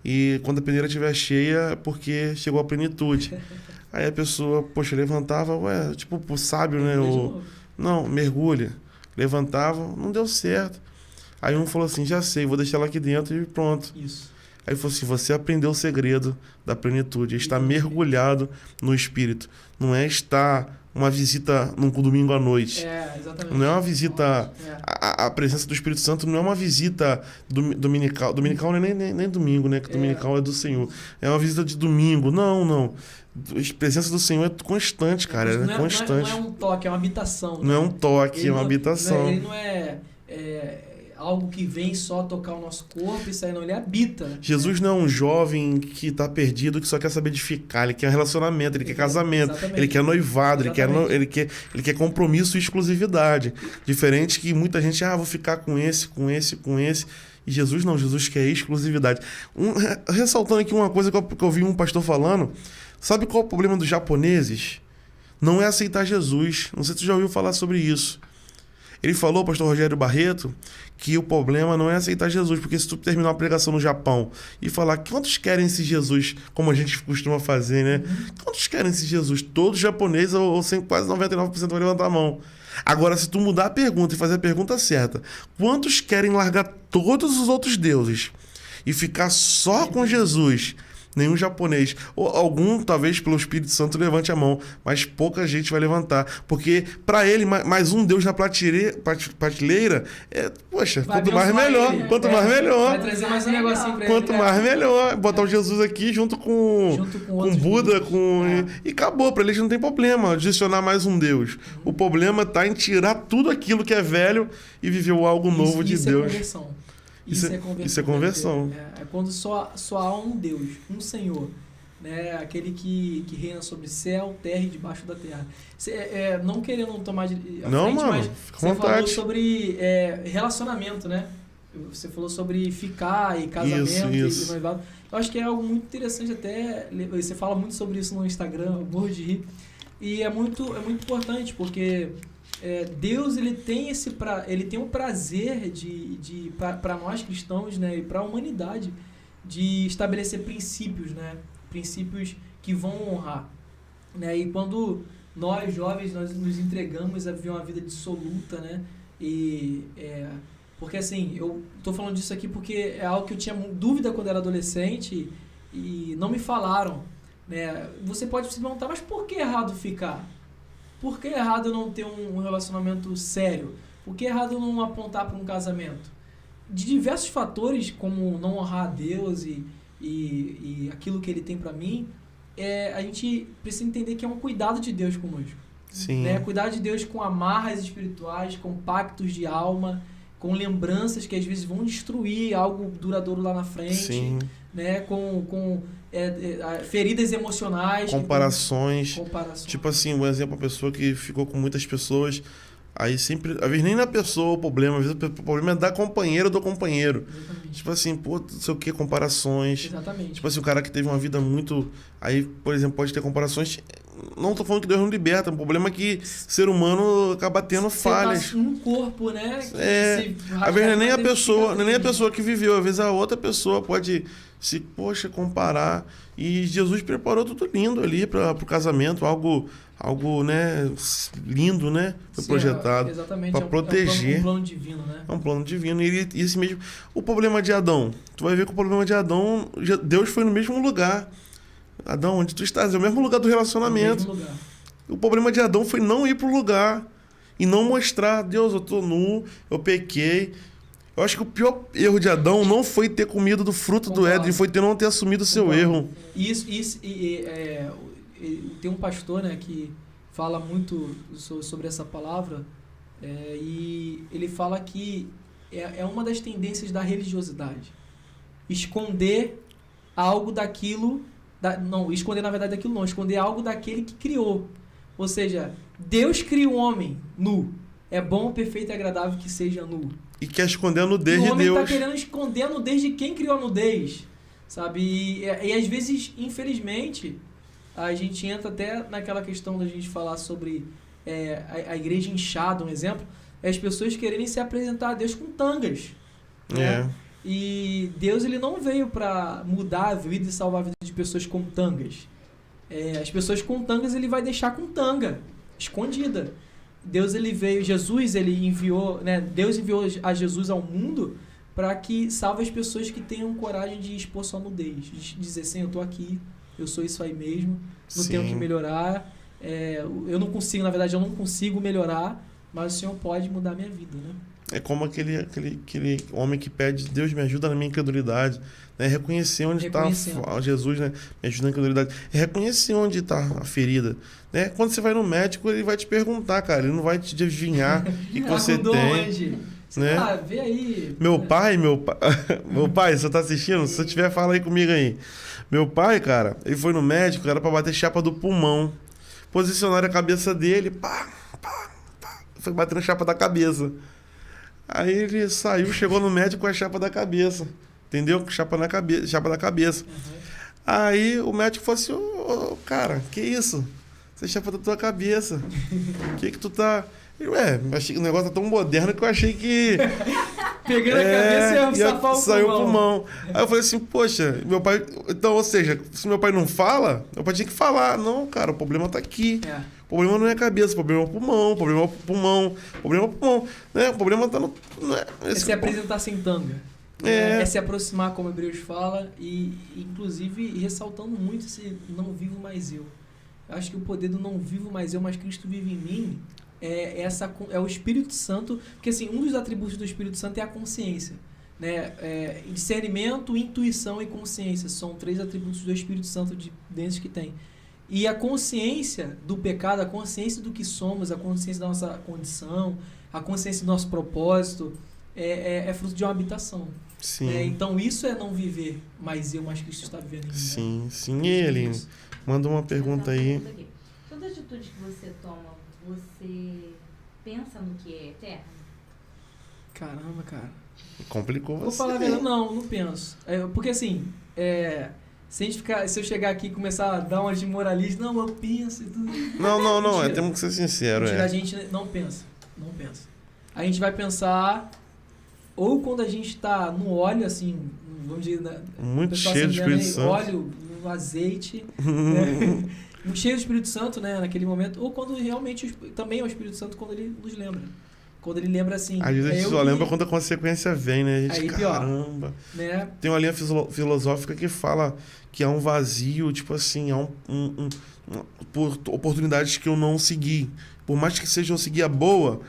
E quando a peneira estiver cheia, é porque chegou a plenitude. Aí a pessoa, poxa, levantava, tipo o sábio, né? Não, mergulha. Levantava, não deu certo. Aí um falou assim, já sei, vou deixar ela aqui dentro e pronto. Isso. Aí falou assim, você aprendeu o segredo da plenitude, está mergulhado no Espírito. Não é estar uma visita num domingo à noite. Exatamente. Não é uma visita... A presença do Espírito Santo não é uma visita dominical. Dominical não é nem domingo, né? Que dominical é do Senhor. É uma visita de domingo. Não. A presença do Senhor é constante, cara. É constante. Não é um toque, é uma habitação. Não é um toque, é uma habitação. Ele não é algo que vem só tocar o nosso corpo e sair, não. Ele habita. Jesus não é um jovem que está perdido, que só quer saber de ficar. Ele quer relacionamento, ele quer casamento, ele quer noivado, ele quer compromisso e exclusividade. Diferente que muita gente, vou ficar com esse. E Jesus não, Jesus quer exclusividade. Ressaltando aqui uma coisa que eu vi um pastor falando, sabe qual é o problema dos japoneses? Não é aceitar Jesus. Não sei se você já ouviu falar sobre isso. Ele falou, o pastor Rogério Barreto, que o problema não é aceitar Jesus, porque se tu terminar uma pregação no Japão e falar quantos querem esse Jesus, como a gente costuma fazer, né? Quantos querem esse Jesus? Todos japoneses, ou quase 99% vão levantar a mão. Agora, se tu mudar a pergunta e fazer a pergunta certa, quantos querem largar todos os outros deuses e ficar só com Jesus? Nenhum japonês. Ou algum, talvez, pelo Espírito Santo, levante a mão. Mas pouca gente vai levantar. Porque, para ele, mais um Deus na prateleira, poxa, quanto mais melhor. Quanto mais melhor. Vai trazer mais um negocinho pra ele. Quanto mais melhor. Botar o Jesus aqui junto com Buda. E acabou. Para eles não tem problema adicionar mais um Deus. O problema tá em tirar tudo aquilo que é velho e viver algo novo de Deus. Isso é conversão. Isso é conversão. É quando só há um Deus, um Senhor, né? Aquele que reina sobre céu, terra e debaixo da terra. Não querendo tomar de frente, mas você falou sobre relacionamento, né? Você falou sobre ficar e casamento e noivado. Eu acho que é algo muito interessante até. Você fala muito sobre isso no Instagram, eu morro de rir. E é muito importante, porque... Deus ele tem um prazer para nós cristãos, né, e para a humanidade de estabelecer princípios, né, princípios que vão honrar, né, e quando nós jovens nós nos entregamos a viver uma vida dissoluta, né, porque assim eu tô falando disso aqui porque é algo que eu tinha dúvida quando era adolescente e não me falaram, né. Você pode se perguntar, mas por que errado ficar? Por que é errado eu não ter um relacionamento sério? Por que é errado eu não apontar para um casamento? De diversos fatores, como não honrar a Deus e aquilo que Ele tem para mim, a gente precisa entender que é um cuidado de Deus conosco. Sim. Né? Cuidado de Deus com amarras espirituais, com pactos de alma, com lembranças que às vezes vão destruir algo duradouro lá na frente. Sim. Né? Com feridas emocionais. Comparações. Tipo assim, um exemplo, uma pessoa que ficou com muitas pessoas, Aí sempre, às vezes nem na pessoa o problema, às vezes o problema é da companheira ou do companheiro. Exatamente. Tipo assim, pô, não sei o que, comparações. Exatamente. Tipo assim, o cara que teve uma vida muito... Aí, por exemplo, pode ter comparações... Não tô falando que Deus não liberta, o problema é que ser humano acaba tendo falhas. Tá num corpo, né? Às vezes nem a pessoa, nem a pessoa que viveu, às vezes a outra pessoa pode se, poxa, comparar. E Jesus preparou tudo lindo ali para o casamento, algo, né, lindo, né? Foi projetado para proteger. É um plano divino, né? É um plano divino. E esse mesmo. O problema de Adão, tu vai ver que o problema de Adão, Deus foi no mesmo lugar. Adão, onde tu estás? É o mesmo lugar do relacionamento. No mesmo lugar. O problema de Adão foi não ir pro lugar e não mostrar, Deus, eu tô nu, eu pequei. Eu acho que o pior erro de Adão não foi ter comido do fruto do Éden, foi não ter assumido o seu erro. Tem um pastor, né, que fala muito sobre essa palavra, e ele fala que é uma das tendências da religiosidade. Esconder algo daquilo... esconder na verdade daquilo não, esconder algo daquele que criou. Ou seja, Deus cria o homem nu. É bom, perfeito e agradável que seja nu. E quer esconder a nudez de Deus. O homem está querendo esconder a nudez de quem criou a nudez. Sabe? E às vezes, infelizmente, a gente entra até naquela questão da gente falar sobre a igreja inchada, um exemplo. É as pessoas quererem se apresentar a Deus com tangas. Né? E Deus, ele não veio para mudar a vida e salvar a vida de pessoas com tangas. As pessoas com tangas ele vai deixar com tanga, escondida. Deus, ele veio, Jesus, ele enviou, né? Deus enviou a Jesus ao mundo para que salve as pessoas que tenham coragem de expor sua nudez, de dizer, Senhor, eu tô aqui, eu sou isso aí mesmo, não tenho que melhorar, eu não consigo, na verdade, eu não consigo melhorar, mas o Senhor pode mudar a minha vida, né? É como aquele homem que pede, Deus me ajuda na minha incredulidade. Né? Reconhecer onde está Jesus, né? Me ajuda na incredulidade. Reconhecer onde está a ferida. Né? Quando você vai no médico, ele vai te perguntar, cara. Ele não vai te adivinhar o que você tem. Né? Vê aí. Meu pai, você tá assistindo? Se você tiver, fala aí comigo aí. Meu pai, cara, ele foi no médico, era para bater chapa do pulmão. Posicionaram a cabeça dele, foi bater na chapa da cabeça. Aí ele saiu, chegou no médico com a chapa da cabeça. Entendeu? Chapa da cabeça. Uhum. Aí o médico falou assim, cara, que isso? Você é chapa da tua cabeça. Que tu tá... achei que o negócio tá tão moderno que eu achei que... Pegando a cabeça e ia saiu o pulmão. Aí eu falei assim, poxa, meu pai... Então, ou seja, se meu pai não fala, meu pai tinha que falar. Não, cara, o problema tá aqui. O problema não é a cabeça, o problema é o pulmão, o problema é o pulmão, né? O problema tá no... É se apresentar sem tanga. É se aproximar, como Hebreus fala, e inclusive ressaltando muito esse não vivo mais eu. Eu acho que o poder do não vivo mais eu, mas Cristo vive em mim, é o Espírito Santo, porque assim, um dos atributos do Espírito Santo é a consciência. Né? Discernimento, intuição e consciência são 3 atributos do Espírito Santo desses que tem. E a consciência do pecado, a consciência do que somos, a consciência da nossa condição, a consciência do nosso propósito, é fruto de uma habitação. Sim. Então isso é não viver mais eu, mas Cristo está vivendo em mim. Sim, né? sim. E ele? Manda uma pergunta aí. Toda atitude que você toma, você pensa no que é eterno? Caramba, cara. Complicou você. Vou falar a verdade, não penso. Porque assim, se eu chegar aqui e começar a dar umas de moralista, não, eu penso e tudo. Não, temos que ser sinceros. A gente não pensa. A gente vai pensar ou quando a gente tá no óleo, assim, vamos dizer... Muito cheio do Espírito Santo. Óleo, no azeite, né? Muito cheio do Espírito Santo, né, naquele momento, ou quando realmente também é o Espírito Santo quando ele nos lembra. Quando ele lembra assim... Às vezes a gente só lembra quando a consequência vem, né? A gente, aí, caramba. Né? Tem uma linha filosófica que fala que há um vazio, tipo assim, há por oportunidades que eu não segui. Por mais que seja eu seguir a boa,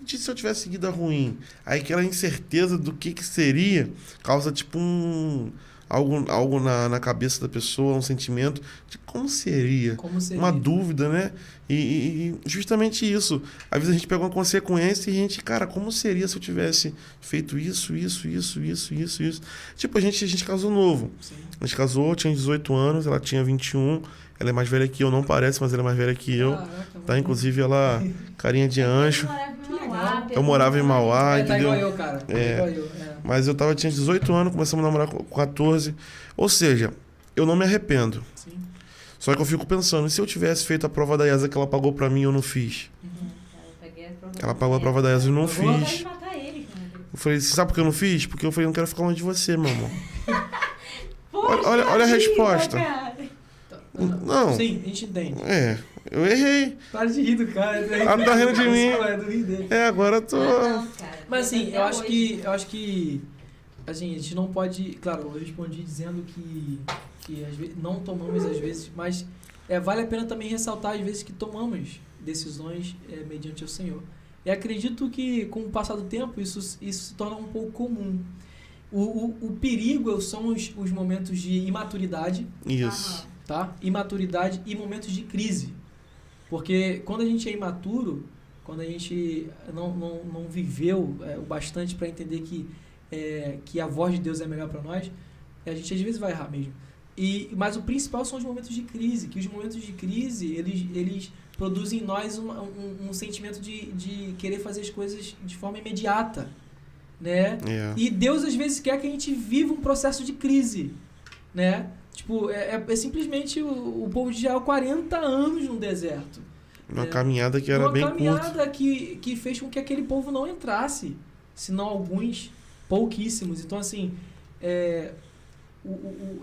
se eu tivesse seguido a ruim. Aí aquela incerteza do que seria causa tipo algo na cabeça da pessoa, um sentimento de como seria. Uma dúvida, né? E justamente isso. Às vezes a gente pega uma consequência e a gente, cara, como seria se eu tivesse feito isso? Tipo, a gente casou novo. Sim. A gente casou, tinha 18 anos, ela tinha 21. Ela é mais velha que eu, não parece, mas ela é mais velha que eu. Caraca, tá? Inclusive, ela carinha de anjo. Mauá. Eu morava em Mauá, Tá entendeu? igual eu, cara. Tá igual eu. Mas eu tinha 18 anos, começamos a namorar com 14. Ou seja, eu não me arrependo. Sim. Só que eu fico pensando, e se eu tivesse feito a prova da IESA que ela pagou pra mim e eu não fiz? Ela pagou a prova da IESA e eu não fiz. Eu falei, sabe por que eu não fiz? Porque eu falei, não quero ficar longe de você, meu amor. Olha a resposta. Não. Sim, a gente entende. Eu errei. Para de rir do cara. Ela tá rindo de mim. É do rir dele. Agora eu tô... Mas assim, eu acho que assim, a gente não pode... Claro, eu respondi dizendo que às vezes, não tomamos às vezes, mas vale a pena também ressaltar às vezes que tomamos decisões mediante o Senhor. E acredito que com o passar do tempo isso se torna um pouco comum. O perigo são os momentos de imaturidade. Isso. Tá? Imaturidade e momentos de crise. Porque quando a gente é imaturo, quando a gente não viveu o bastante para entender que a voz de Deus é melhor para nós, a gente às vezes vai errar mesmo. Mas o principal são os momentos de crise, que os momentos de crise, eles produzem em nós um sentimento de querer fazer as coisas de forma imediata, né? E Deus às vezes quer que a gente viva um processo de crise, né? Tipo, simplesmente o povo de Israel 40 anos no deserto. Uma caminhada que era bem curta. Uma caminhada que fez com que aquele povo não entrasse, senão alguns, pouquíssimos. Então, assim,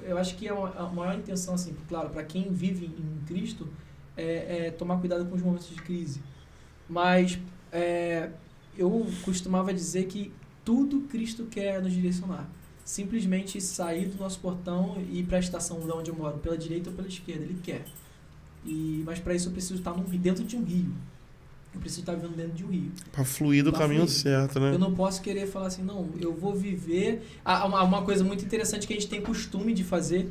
eu acho que a maior intenção, assim, claro, para quem vive em Cristo, é tomar cuidado com os momentos de crise. Mas eu costumava dizer que tudo Cristo quer nos direcionar. Simplesmente sair do nosso portão e ir para a estação de onde eu moro, pela direita ou pela esquerda, ele quer. Mas para isso eu preciso estar dentro de um rio. Eu preciso estar vivendo dentro de um rio. Para fluir do caminho certo, né? Eu não posso querer falar assim, não, eu vou viver... Uma coisa muito interessante que a gente tem costume de fazer,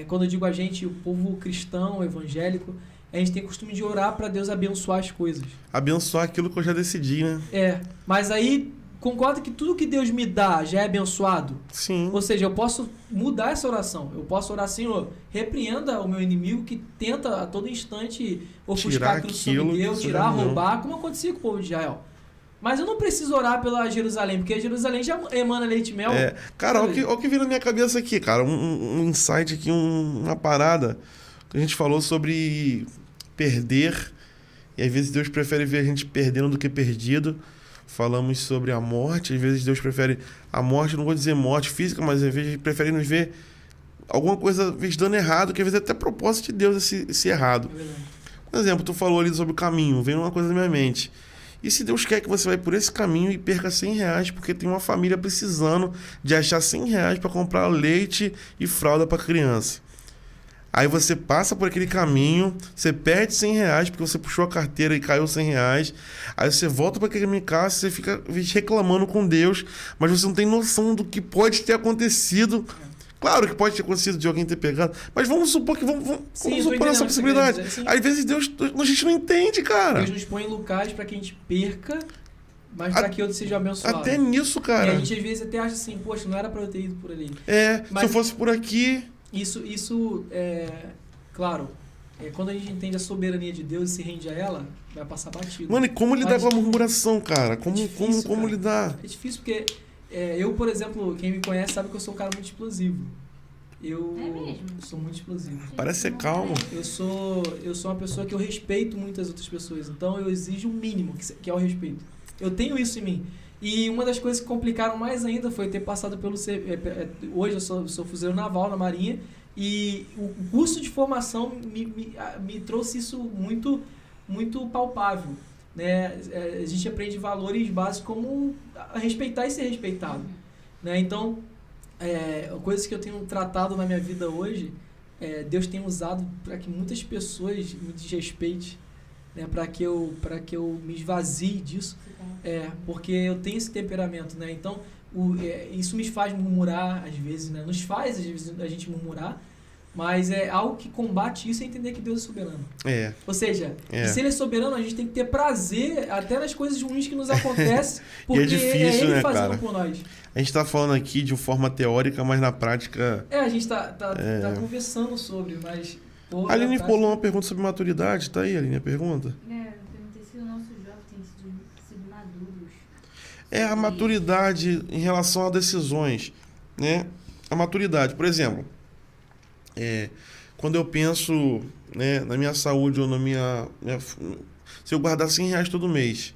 quando eu digo a gente, o povo cristão, evangélico, a gente tem costume de orar para Deus abençoar as coisas. Abençoar aquilo que eu já decidi, né? Mas aí... Concorda que tudo que Deus me dá já é abençoado? Sim. Ou seja, eu posso mudar essa oração. Eu posso orar, Senhor, repreenda o meu inimigo que tenta a todo instante ofuscar aquilo que o Senhor me deu, tirar, roubar, como acontecia com o povo de Israel. Mas eu não preciso orar pela Jerusalém, porque a Jerusalém já emana leite e mel. Cara, olha o que veio na minha cabeça aqui, cara. Um insight aqui, uma parada que a gente falou sobre perder. E às vezes Deus prefere ver a gente perdendo do que perdido. Falamos sobre a morte, às vezes Deus prefere a morte, não vou dizer morte física, mas às vezes prefere nos ver alguma coisa dando errado, que às vezes é até propósito de Deus esse errado. Por exemplo, tu falou ali sobre o caminho, veio uma coisa na minha mente. E se Deus quer que você vá por esse caminho e perca R$100 porque tem uma família precisando de achar R$100 para comprar leite e fralda para criança? Aí você passa por aquele caminho, você perde R$100 porque você puxou a carteira e caiu R$100. Aí você volta para aquele caminho, você fica reclamando com Deus, mas você não tem noção do que pode ter acontecido. Claro que pode ter acontecido de alguém ter pegado, mas vamos supor que vamos supor essa possibilidade. Às vezes Deus, a gente não entende, cara. Deus nos põe em locais para que a gente perca, mas para que outro seja abençoado. Até nisso, cara. E a gente às vezes até acha assim, poxa, não era para eu ter ido por ali. Mas se eu fosse por aqui... Isso claro, quando a gente entende a soberania de Deus e se rende a ela, vai passar batido. Mano, e como lidar com a murmuração, cara? Como lidar? É difícil porque eu, por exemplo, quem me conhece sabe que eu sou um cara muito explosivo. Eu sou muito explosivo. Parece ser calmo. Eu sou uma pessoa que eu respeito muitas outras pessoas, então eu exijo o mínimo, que é o respeito. Eu tenho isso em mim. E uma das coisas que complicaram mais ainda foi ter passado pelo... Hoje eu sou fuzileiro naval na Marinha e o curso de formação me trouxe isso muito, muito palpável. Né? A gente aprende valores básicos como respeitar e ser respeitado. Né? Então, coisas que eu tenho tratado na minha vida hoje, Deus tem usado para que muitas pessoas me desrespeitem, né? Para que eu me esvazie disso. Porque eu tenho esse temperamento, né? Então, isso me faz murmurar às vezes, né? Nos faz às vezes a gente murmurar, mas algo que combate isso é entender que Deus é soberano. Ou seja, se Ele é soberano, a gente tem que ter prazer até nas coisas ruins que nos acontecem, porque e é difícil, Ele fazendo cara? Por nós. A gente tá falando aqui de forma teórica, mas na prática... A gente tá conversando sobre, mas... A Aline colou uma pergunta sobre maturidade, tá aí, Aline, a pergunta? Eu perguntei se o nosso jovem tem sido maduro. É a maturidade em relação a decisões, né? A maturidade, por exemplo, quando eu penso, né, na minha saúde ou na se eu guardar R$100 todo mês,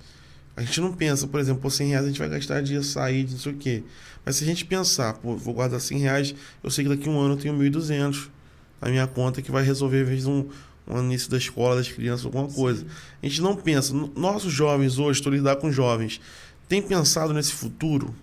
a gente não pensa, por exemplo, por R$100 a gente vai gastar de sair, de não sei o quê. Mas se a gente pensar, pô, vou guardar R$100, eu sei que daqui a um ano eu tenho 1.200 na minha conta que vai resolver, às vezes, um início da escola, das crianças, alguma coisa. A gente não pensa. Nossos jovens hoje, estou lidando com jovens, tem pensado nesse futuro?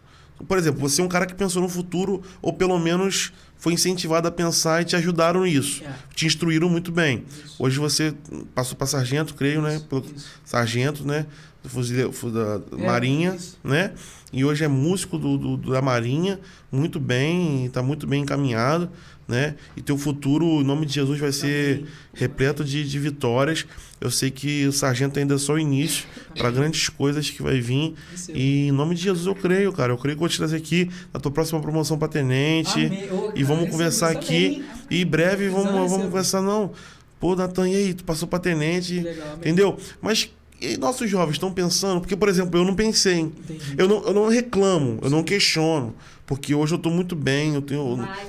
Por exemplo, você é um cara que pensou no futuro, ou pelo menos foi incentivado a pensar e te ajudaram nisso. Te instruíram muito bem. Isso. Hoje você passou para sargento, creio, né? Pelo sargento, né? Da Marinha, né? E hoje é músico da Marinha, muito bem, está muito bem encaminhado, né? E teu futuro, em nome de Jesus, vai ser repleto de vitórias. Eu sei que o sargento ainda é só o início para grandes coisas que vai vir. E em nome de Jesus eu creio, cara. Eu creio que vou te trazer aqui na tua próxima promoção para tenente. E vamos conversar aqui. E em breve vamos conversar. Não, pô, Natan, e aí? Tu passou para tenente, entendeu? Mas e nossos jovens estão pensando? Porque, por exemplo, eu não pensei. Eu não reclamo, eu não questiono. Porque hoje eu estou muito bem,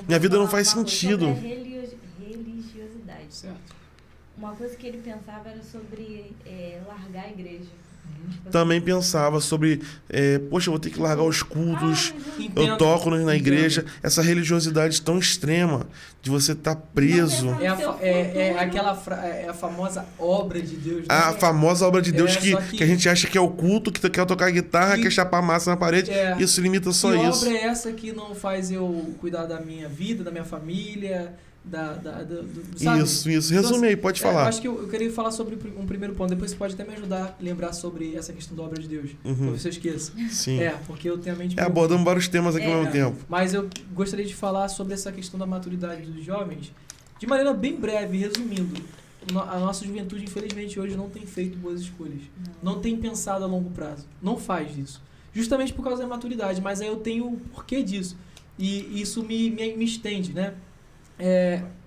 minha vida não faz sentido. Religiosidade. Certo. Uma coisa que ele pensava era sobre largar a igreja. Também pensava sobre, poxa, eu vou ter que largar os cultos, eu toco na igreja. Essa religiosidade tão extrema de você estar preso. É a famosa obra de Deus. Né? A famosa obra de Deus que a gente acha que é o culto, que quer tocar guitarra, quer chapar massa na parede. Isso limita só isso. Que obra é essa que não faz eu cuidar da minha vida, da minha família... sabe? Isso. Resume aí, pode falar. Eu acho que eu queria falar sobre um primeiro ponto. Depois você pode até me ajudar a lembrar sobre essa questão da obra de Deus. Pra ver se eu esqueço. Sim. Porque eu tenho a mente... abordamos vários temas aqui ao mesmo tempo. Mas eu gostaria de falar sobre essa questão da maturidade dos jovens de maneira bem breve, resumindo. A nossa juventude, infelizmente, hoje não tem feito boas escolhas. Não tem pensado a longo prazo. Não faz isso. Justamente por causa da maturidade. Mas aí eu tenho o porquê disso. E isso me estende, né?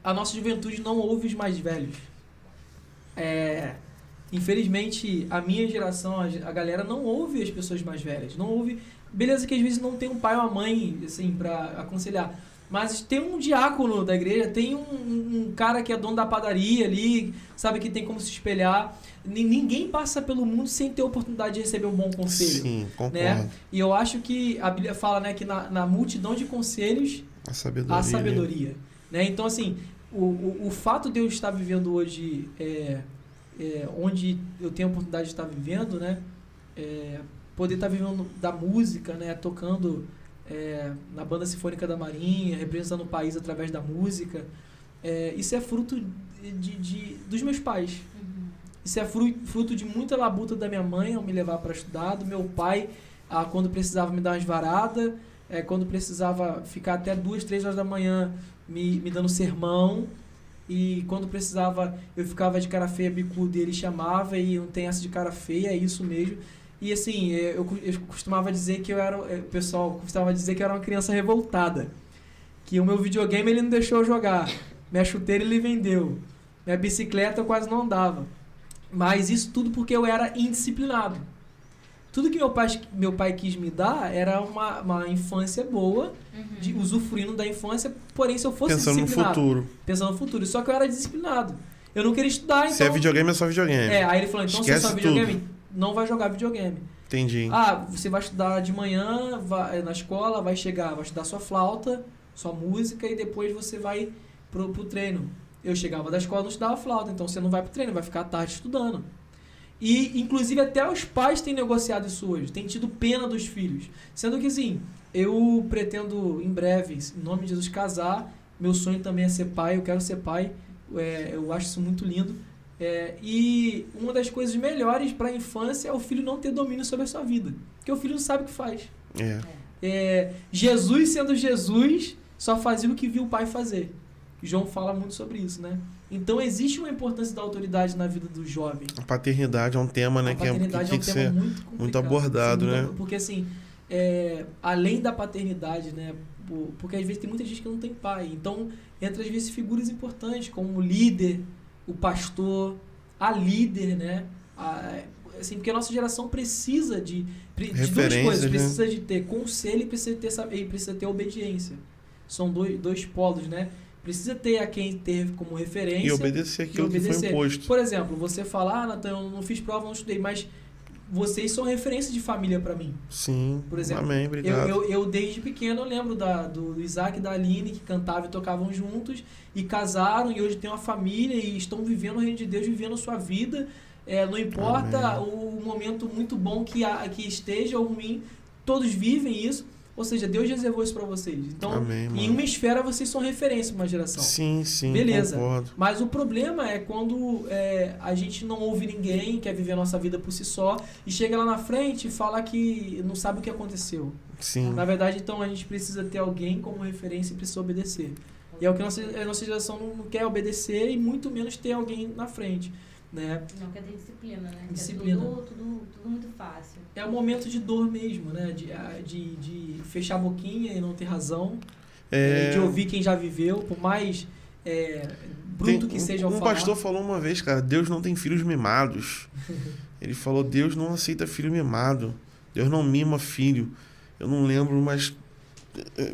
A nossa juventude não ouve os mais velhos. Infelizmente, a minha geração, a galera não ouve as pessoas mais velhas. Não ouve. Beleza que às vezes não tem um pai ou uma mãe assim, para aconselhar. Mas tem um diácono da igreja, tem um cara que é dono da padaria ali, sabe, que tem como se espelhar. Ninguém passa pelo mundo sem ter a oportunidade de receber um bom conselho. Sim, concordo. Né? E eu acho que a Bíblia fala, né, que na multidão de conselhos há sabedoria. Né? Então, assim, o fato de eu estar vivendo hoje onde eu tenho a oportunidade de estar vivendo, né? Poder estar vivendo da música, né? Tocando na Banda Sinfônica da Marinha, representando o país através da música. Isso é fruto dos meus pais. Uhum. Isso é fruto de muita labuta da minha mãe ao me levar para estudar, do meu pai, quando precisava me dar umas varadas, quando precisava ficar até 2, 3 horas da manhã me dando sermão, e quando precisava eu ficava de cara feia, bicudo, e ele chamava, e não tem essa de cara feia, é isso mesmo. E assim, eu costumava dizer que o pessoal costumava dizer que eu era uma criança revoltada, que o meu videogame ele não deixou eu jogar, minha chuteira ele vendeu, minha bicicleta eu quase não andava, mas isso tudo porque eu era indisciplinado. Tudo que meu pai quis me dar era uma infância boa, de usufruindo da infância, porém se eu fosse disciplinado... Pensando no futuro. Só que eu era disciplinado. Eu não queria estudar, então... Se é videogame, é só videogame. Aí ele falou, então se é só videogame, não vai jogar videogame. Entendi. Você vai estudar de manhã, na escola, vai estudar sua flauta, sua música, e depois você vai pro treino. Eu chegava da escola, não estudava flauta, então você não vai pro treino, vai ficar à tarde estudando. E, inclusive, até os pais têm negociado isso hoje, têm tido pena dos filhos. Sendo que, assim, eu pretendo, em breve, em nome de Jesus, casar. Meu sonho também é ser pai, eu quero ser pai. Eu acho isso muito lindo. E uma das coisas melhores para a infância é o filho não ter domínio sobre a sua vida. Porque o filho não sabe o que faz. Jesus, sendo Jesus, só fazia o que viu o pai fazer. João fala muito sobre isso, né? Então, existe uma importância da autoridade na vida do jovem. A paternidade é um tema, né? Que tem que ser muito abordado, né? Porque, assim, além da paternidade, né? Porque, às vezes, tem muita gente que não tem pai. Então, entra, às vezes, figuras importantes, como o líder, o pastor, a líder, né? assim, porque a nossa geração precisa de duas Referências, coisas. né? Precisa de ter conselho e precisa ter obediência. São dois polos, né? Precisa ter a quem ter como referência. E obedecer aquilo que foi imposto. Por exemplo, você fala, Natan, eu não fiz prova, não estudei, mas vocês são referência de família para mim. Sim, por exemplo. Amém, obrigado. Eu desde pequeno, eu lembro do Isaac e da Aline, que cantavam e tocavam juntos, e casaram, e hoje têm uma família, e estão vivendo o reino de Deus, vivendo a sua vida. Não importa Amém. o momento muito bom que esteja ou ruim, todos vivem isso. Ou seja, Deus reservou isso para vocês. Então, Amém, em uma esfera, vocês são referência para uma geração. Sim, beleza. Concordo. Mas o problema é quando a gente não ouve ninguém, quer viver a nossa vida por si só, e chega lá na frente e fala que não sabe o que aconteceu. Sim. Na verdade, então, a gente precisa ter alguém como referência e precisa obedecer. E é o que a nossa geração não quer obedecer e muito menos ter alguém na frente. Né? Não quer ter disciplina, né? Disciplina. Tudo muito fácil. É um momento de dor mesmo, né? De fechar a boquinha e não ter razão. De ouvir quem já viveu, por mais bruto que seja o falar. Um pastor falou uma vez, cara, Deus não tem filhos mimados. Ele falou, Deus não aceita filho mimado. Deus não mima filho. Eu não lembro, mas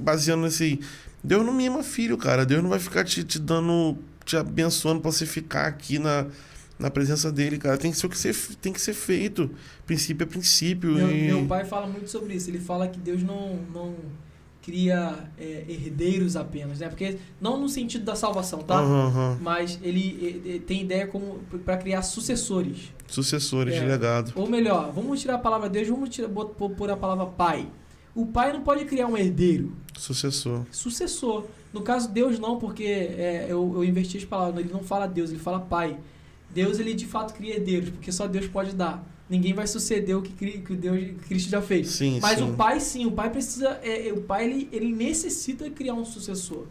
baseando nesse... Deus não mima filho, cara. Deus não vai ficar te dando, te abençoando pra você ficar aqui na presença dele, cara. Tem que ser o que tem que ser feito. Princípio é princípio. Meu pai fala muito sobre isso. Ele fala que Deus não cria herdeiros apenas, né? Porque não no sentido da salvação, tá? Mas ele tem ideia como para criar sucessores. Sucessores de legado. Ou melhor, vamos tirar a palavra Deus, pôr a palavra pai. O pai não pode criar um herdeiro. Sucessor. No caso, Deus não, porque eu investi as palavras. Ele não fala Deus, ele fala pai. Deus, ele de fato cria herdeiros, porque só Deus pode dar. Ninguém vai suceder o que Cristo já fez. Sim, mas sim. O pai, sim. O pai precisa... o pai, ele necessita criar um sucessor.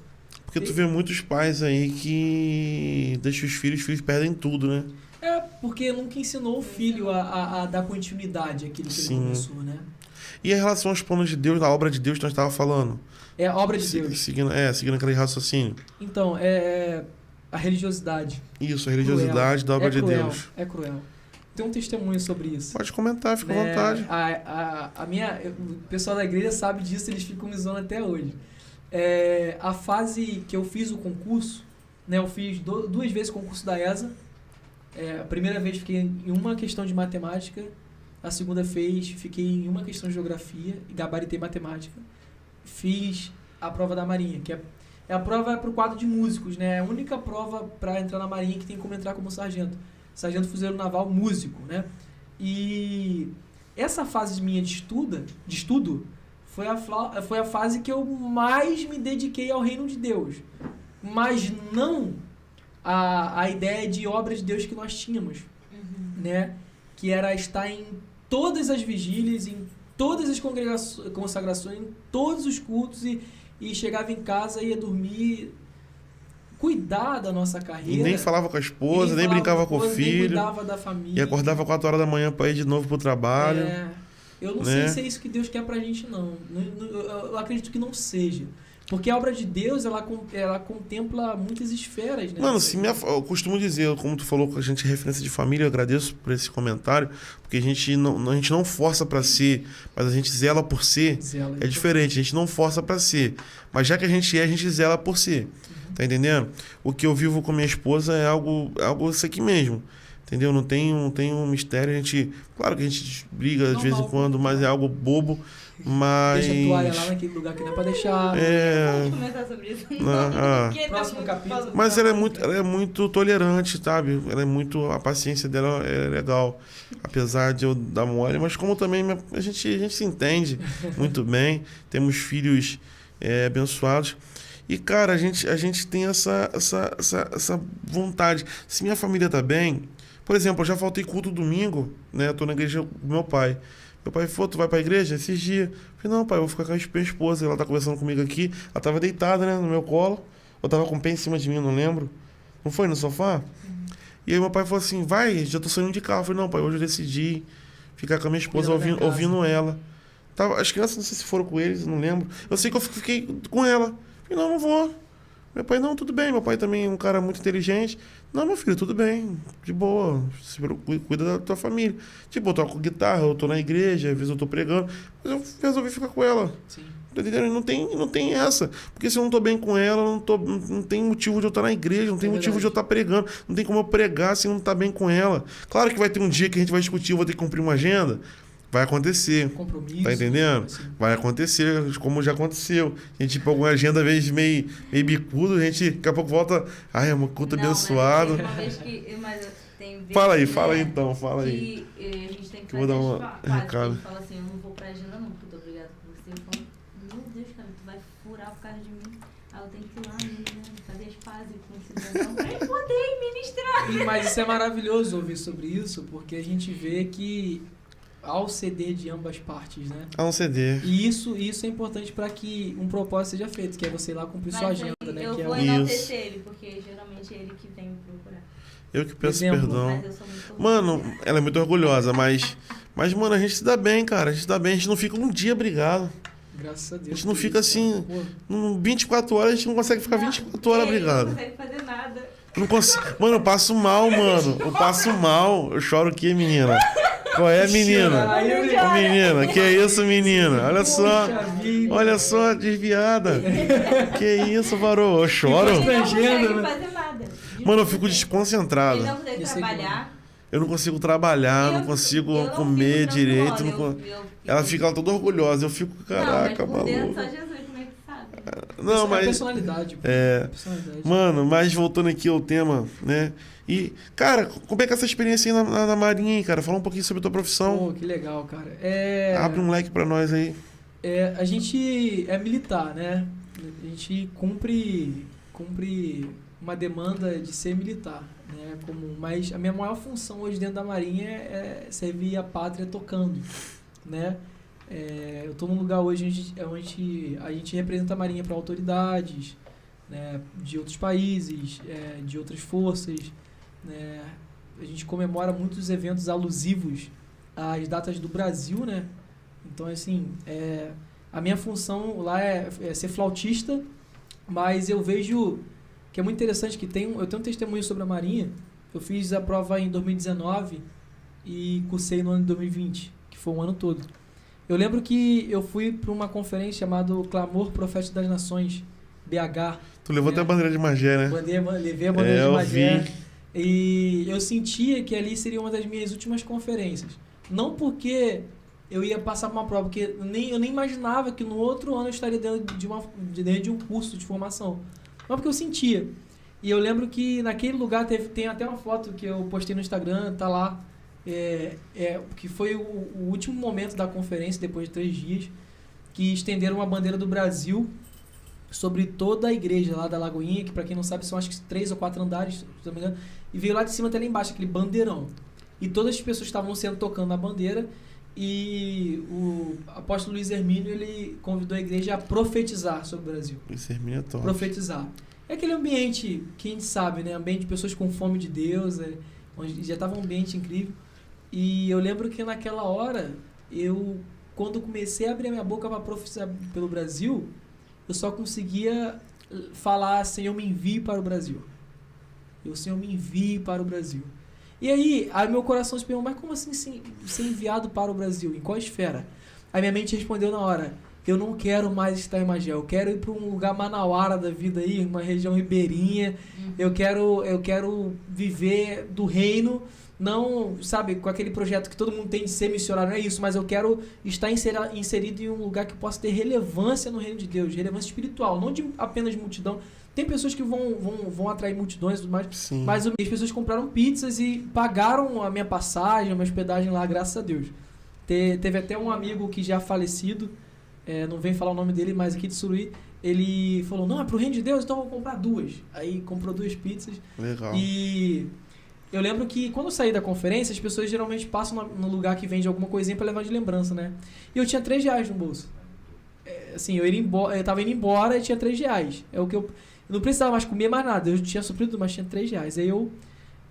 Porque tu vê muitos pais aí que deixam os filhos perdem tudo, né? Porque nunca ensinou o filho a dar continuidade àquilo que ele começou, né? E em relação aos planos de Deus, da obra de Deus que nós estávamos falando? É a obra de Deus. Seguindo aquele raciocínio. Então, a religiosidade. Isso, a religiosidade da obra de Deus. É cruel. Tem um testemunho sobre isso. Pode comentar, fica à vontade. O pessoal da igreja sabe disso, eles ficam me zoando até hoje. A fase que eu fiz o concurso, né, eu fiz 2 vezes o concurso da ESA. A primeira vez fiquei em uma questão de matemática, a segunda vez fiquei em uma questão de geografia e gabaritei matemática. Fiz a prova da Marinha, que a prova para o quadro de músicos, né? É a única prova para entrar na Marinha que tem como entrar como sargento. Sargento fuzileiro naval músico, né? E essa fase minha de estudo foi a fase que eu mais me dediquei ao reino de Deus. Mas não a ideia de obra de Deus que nós tínhamos, né? Que era estar em todas as vigílias, em todas as consagrações, em todos os cultos e chegava em casa, ia dormir, cuidar da nossa carreira. E nem falava com a esposa, nem brincava com o filho. Nem cuidava da família. E acordava 4 horas da manhã para ir de novo pro trabalho. Eu não sei se é isso que Deus quer pra gente, não. Eu acredito que não seja. Porque a obra de Deus, ela contempla muitas esferas, né? Mano, eu costumo dizer, como tu falou com a gente referência de família, eu agradeço por esse comentário, porque a gente não força pra ser, mas a gente zela por ser. É diferente, a gente não força pra ser. Mas já que a gente zela por ser. Tá entendendo? O que eu vivo com minha esposa é algo isso aqui mesmo. Entendeu? Não tem um mistério. Claro que a gente briga de vez em quando, mas é algo bobo. Mas... Deixa a toalha lá naquele lugar que não é pra deixar. Vamos comentar sobre isso. Próximo capítulo. Mas ela é muito tolerante, sabe? A paciência dela é legal. Apesar de eu dar mole. Mas como também a gente se entende muito bem. Temos filhos abençoados. E, cara, a gente tem essa vontade. Se minha família tá bem... Por exemplo, eu já faltei culto domingo, né? Eu tô na igreja com meu pai. Meu pai falou, tu vai pra igreja esses dias? Eu falei, não, pai, eu vou ficar com a minha esposa. Ela tá conversando comigo aqui. Ela tava deitada, né, no meu colo. Eu tava com o pé em cima de mim, não lembro. Não foi no sofá? E aí meu pai falou assim, vai, já tô saindo de carro. Eu falei, não, pai, hoje eu decidi ficar com a minha esposa ouvindo ela. As crianças, não sei se foram com eles, não lembro. Eu sei que eu fiquei com ela. Eu falei, não vou. Meu pai, não, tudo bem. Meu pai também é um cara muito inteligente. Não, meu filho, tudo bem. De boa. Cuida da tua família. Tipo, eu toco guitarra, eu tô na igreja, às vezes eu tô pregando. Mas eu resolvi ficar com ela. Sim. Tá entendendo? Não tem essa. Porque se eu não tô bem com ela, não tem motivo de eu estar na igreja, não tem motivo de eu estar pregando. Não tem como eu pregar se não tá bem com ela. Claro que vai ter um dia que a gente vai discutir, eu vou ter que cumprir uma agenda. Vai acontecer. Compromisso. Tá entendendo? Assim. Vai acontecer, como já aconteceu. A gente pegou uma agenda, às vezes, meio bicudo, a gente daqui a pouco volta. Ai, é um culto abençoado. Mas uma vez que. Mas tem vezes, Fala aí, né, fala aí então, fala aí. Que a gente tem que Eu vou fazer dar as uma fases. recado. Ele fala assim, eu não vou pra agenda não, muito obrigada por você. Eu falo, meu Deus, cara, tu vai furar por causa de mim. Aí eu tenho que ir lá, né, fazer as fases com o cidadão pra poder ministrar. Mas isso é maravilhoso ouvir sobre isso, porque a gente vê que há o ceder de ambas partes, né? Há um CD. E isso é importante para que um propósito seja feito, que é você ir lá cumprir sua agenda, né? Eu que vou é enaltecer ele, porque geralmente é ele que vem me procurar. Eu que peço Exemplo. perdão. Mas eu sou muito Mano, ela é muito orgulhosa, mas, mano, a gente se dá bem, cara. A gente se dá bem, a gente não fica um dia brigado. graças a Deus. A gente não por fica isso, assim, cara. Pô, no 24 horas, a gente não consegue ficar 24 horas brigado. Não consegue fazer nada. Eu não consigo. Mano, eu passo mal, mano. Eu passo mal. Eu choro o quê, menina? Qual é, menina? Aí eu- Ô, menina, que é isso, menina? Olha só. Poxa vida. Olha só, desviada. Que isso, varô? Eu choro. Ele não Constrangendo, consegue né? fazer nada. Mano, eu fico desconcentrado. Ele não consegue Isso é trabalhar. Eu não consigo trabalhar, não consigo eu não comer fico direito. tranquila, Não... eu Ela fica toda orgulhosa. Eu fico, caraca, não, mas por dentro, maluco. só Jesus, como é que sabe? Não, É mas. personalidade. Pô. É. Personalidade. Mano, mas voltando aqui ao tema, né? E, cara, como é que é essa experiência aí na Marinha, hein, cara? Fala um pouquinho sobre a tua profissão. Pô, que legal, cara. Abre um leque pra nós aí. A gente é militar, né? A gente cumpre uma demanda de ser militar, né? Mas a minha maior função hoje dentro da Marinha é servir a pátria tocando, né? Eu estou num lugar hoje onde a gente representa a Marinha para autoridades, né? De outros países, de outras forças, né? A gente comemora muitos eventos alusivos às datas do Brasil, né? Então, assim, a minha função lá é ser flautista, mas eu vejo que é muito interessante que eu tenho um testemunho sobre a Marinha. Eu fiz a prova em 2019 e cursei no ano de 2020, que foi um ano todo. Eu lembro que eu fui para uma conferência chamada Clamor Profético das Nações, BH. Tu levou até a bandeira de Magé, né? Levei a bandeira de Magé. Eu vi. E eu sentia que ali seria uma das minhas últimas conferências. Não porque eu ia passar por uma prova, porque eu nem imaginava que no outro ano eu estaria dentro de um curso de formação. Mas porque eu sentia. E eu lembro que naquele lugar tem até uma foto que eu postei no Instagram, tá lá, que foi o último momento da conferência, depois de 3 dias, que estenderam uma bandeira do Brasil sobre toda a igreja lá da Lagoinha, que para quem não sabe são acho que 3 ou 4 andares, se não me engano, e veio lá de cima até lá embaixo, aquele bandeirão. E todas as pessoas estavam sendo tocando na bandeira, e o apóstolo Luiz Hermínio, ele convidou a igreja a profetizar sobre o Brasil. Luiz Hermínio é top. Profetizar. É aquele ambiente que a gente sabe, né? Ambiente de pessoas com fome de Deus, onde já estava um ambiente incrível. E eu lembro que naquela hora, quando comecei a abrir a minha boca para profetizar pelo Brasil, eu só conseguia falar, Senhor, me envie para o Brasil. Senhor, me envie para o Brasil. E aí meu coração se perguntou, mas como assim ser enviado para o Brasil? Em qual esfera? Aí minha mente respondeu na hora, eu não quero mais estar em Magé, eu quero ir para um lugar manauara da vida aí, uma região ribeirinha, eu quero viver do reino, não, sabe, com aquele projeto que todo mundo tem de ser missionário, não é isso, mas eu quero estar inserido em um lugar que possa ter relevância no reino de Deus, relevância espiritual, não apenas de multidão. Tem pessoas que vão atrair multidões e tudo mais, Sim. mas as pessoas compraram pizzas e pagaram a minha passagem, a minha hospedagem lá, graças a Deus. Teve até um amigo que já falecido, não vem falar o nome dele, mas aqui de Suruí, ele falou, não, é pro reino de Deus, então eu vou comprar 2. Aí comprou 2 pizzas. Legal. E eu lembro que quando eu saí da conferência, as pessoas geralmente passam no lugar que vende alguma coisinha pra levar de lembrança, né? E eu tinha R$3 no bolso. Assim, eu tava indo embora e tinha R$3. É o que eu não precisava mais comer mais nada. Eu tinha suprido, mas tinha R$3. Aí eu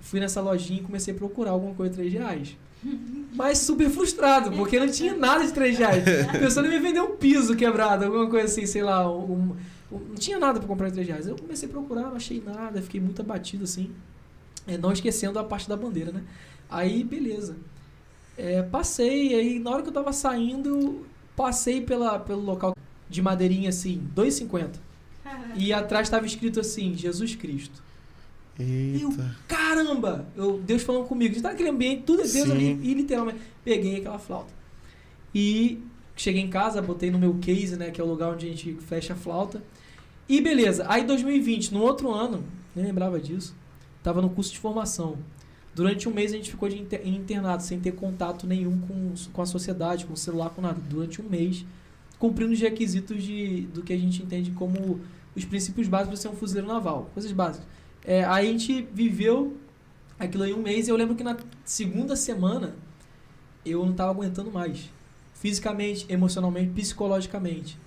fui nessa lojinha e comecei a procurar alguma coisa de R$3. Mas super frustrado, porque não tinha nada de R$3. Pensando em me vender um piso quebrado, alguma coisa assim, sei lá. Não tinha nada pra comprar R$3. Eu comecei a procurar, não achei nada, fiquei muito abatido, assim. Não esquecendo a parte da bandeira, né? Aí, beleza. Passei, aí na hora que eu tava saindo, passei pelo local de madeirinha, assim, R$2,50. E atrás tava escrito assim, Jesus Cristo. Eita. Eu, caramba! Deus falando comigo. Está naquele ambiente, tudo é Deus ali. E literalmente, peguei aquela flauta. E cheguei em casa, botei no meu case, né? Que é o lugar onde a gente fecha a flauta. E beleza. Aí 2020, no outro ano, nem lembrava disso, tava no curso de formação. Durante um mês a gente ficou em internado, sem ter contato nenhum com a sociedade, com o celular, com nada. Durante um mês, cumprindo os requisitos do que a gente entende como os princípios básicos para ser um fuzileiro naval. Coisas básicas. Aí a gente viveu aquilo aí um mês e eu lembro que na segunda semana eu não estava aguentando mais. Fisicamente, emocionalmente, psicologicamente.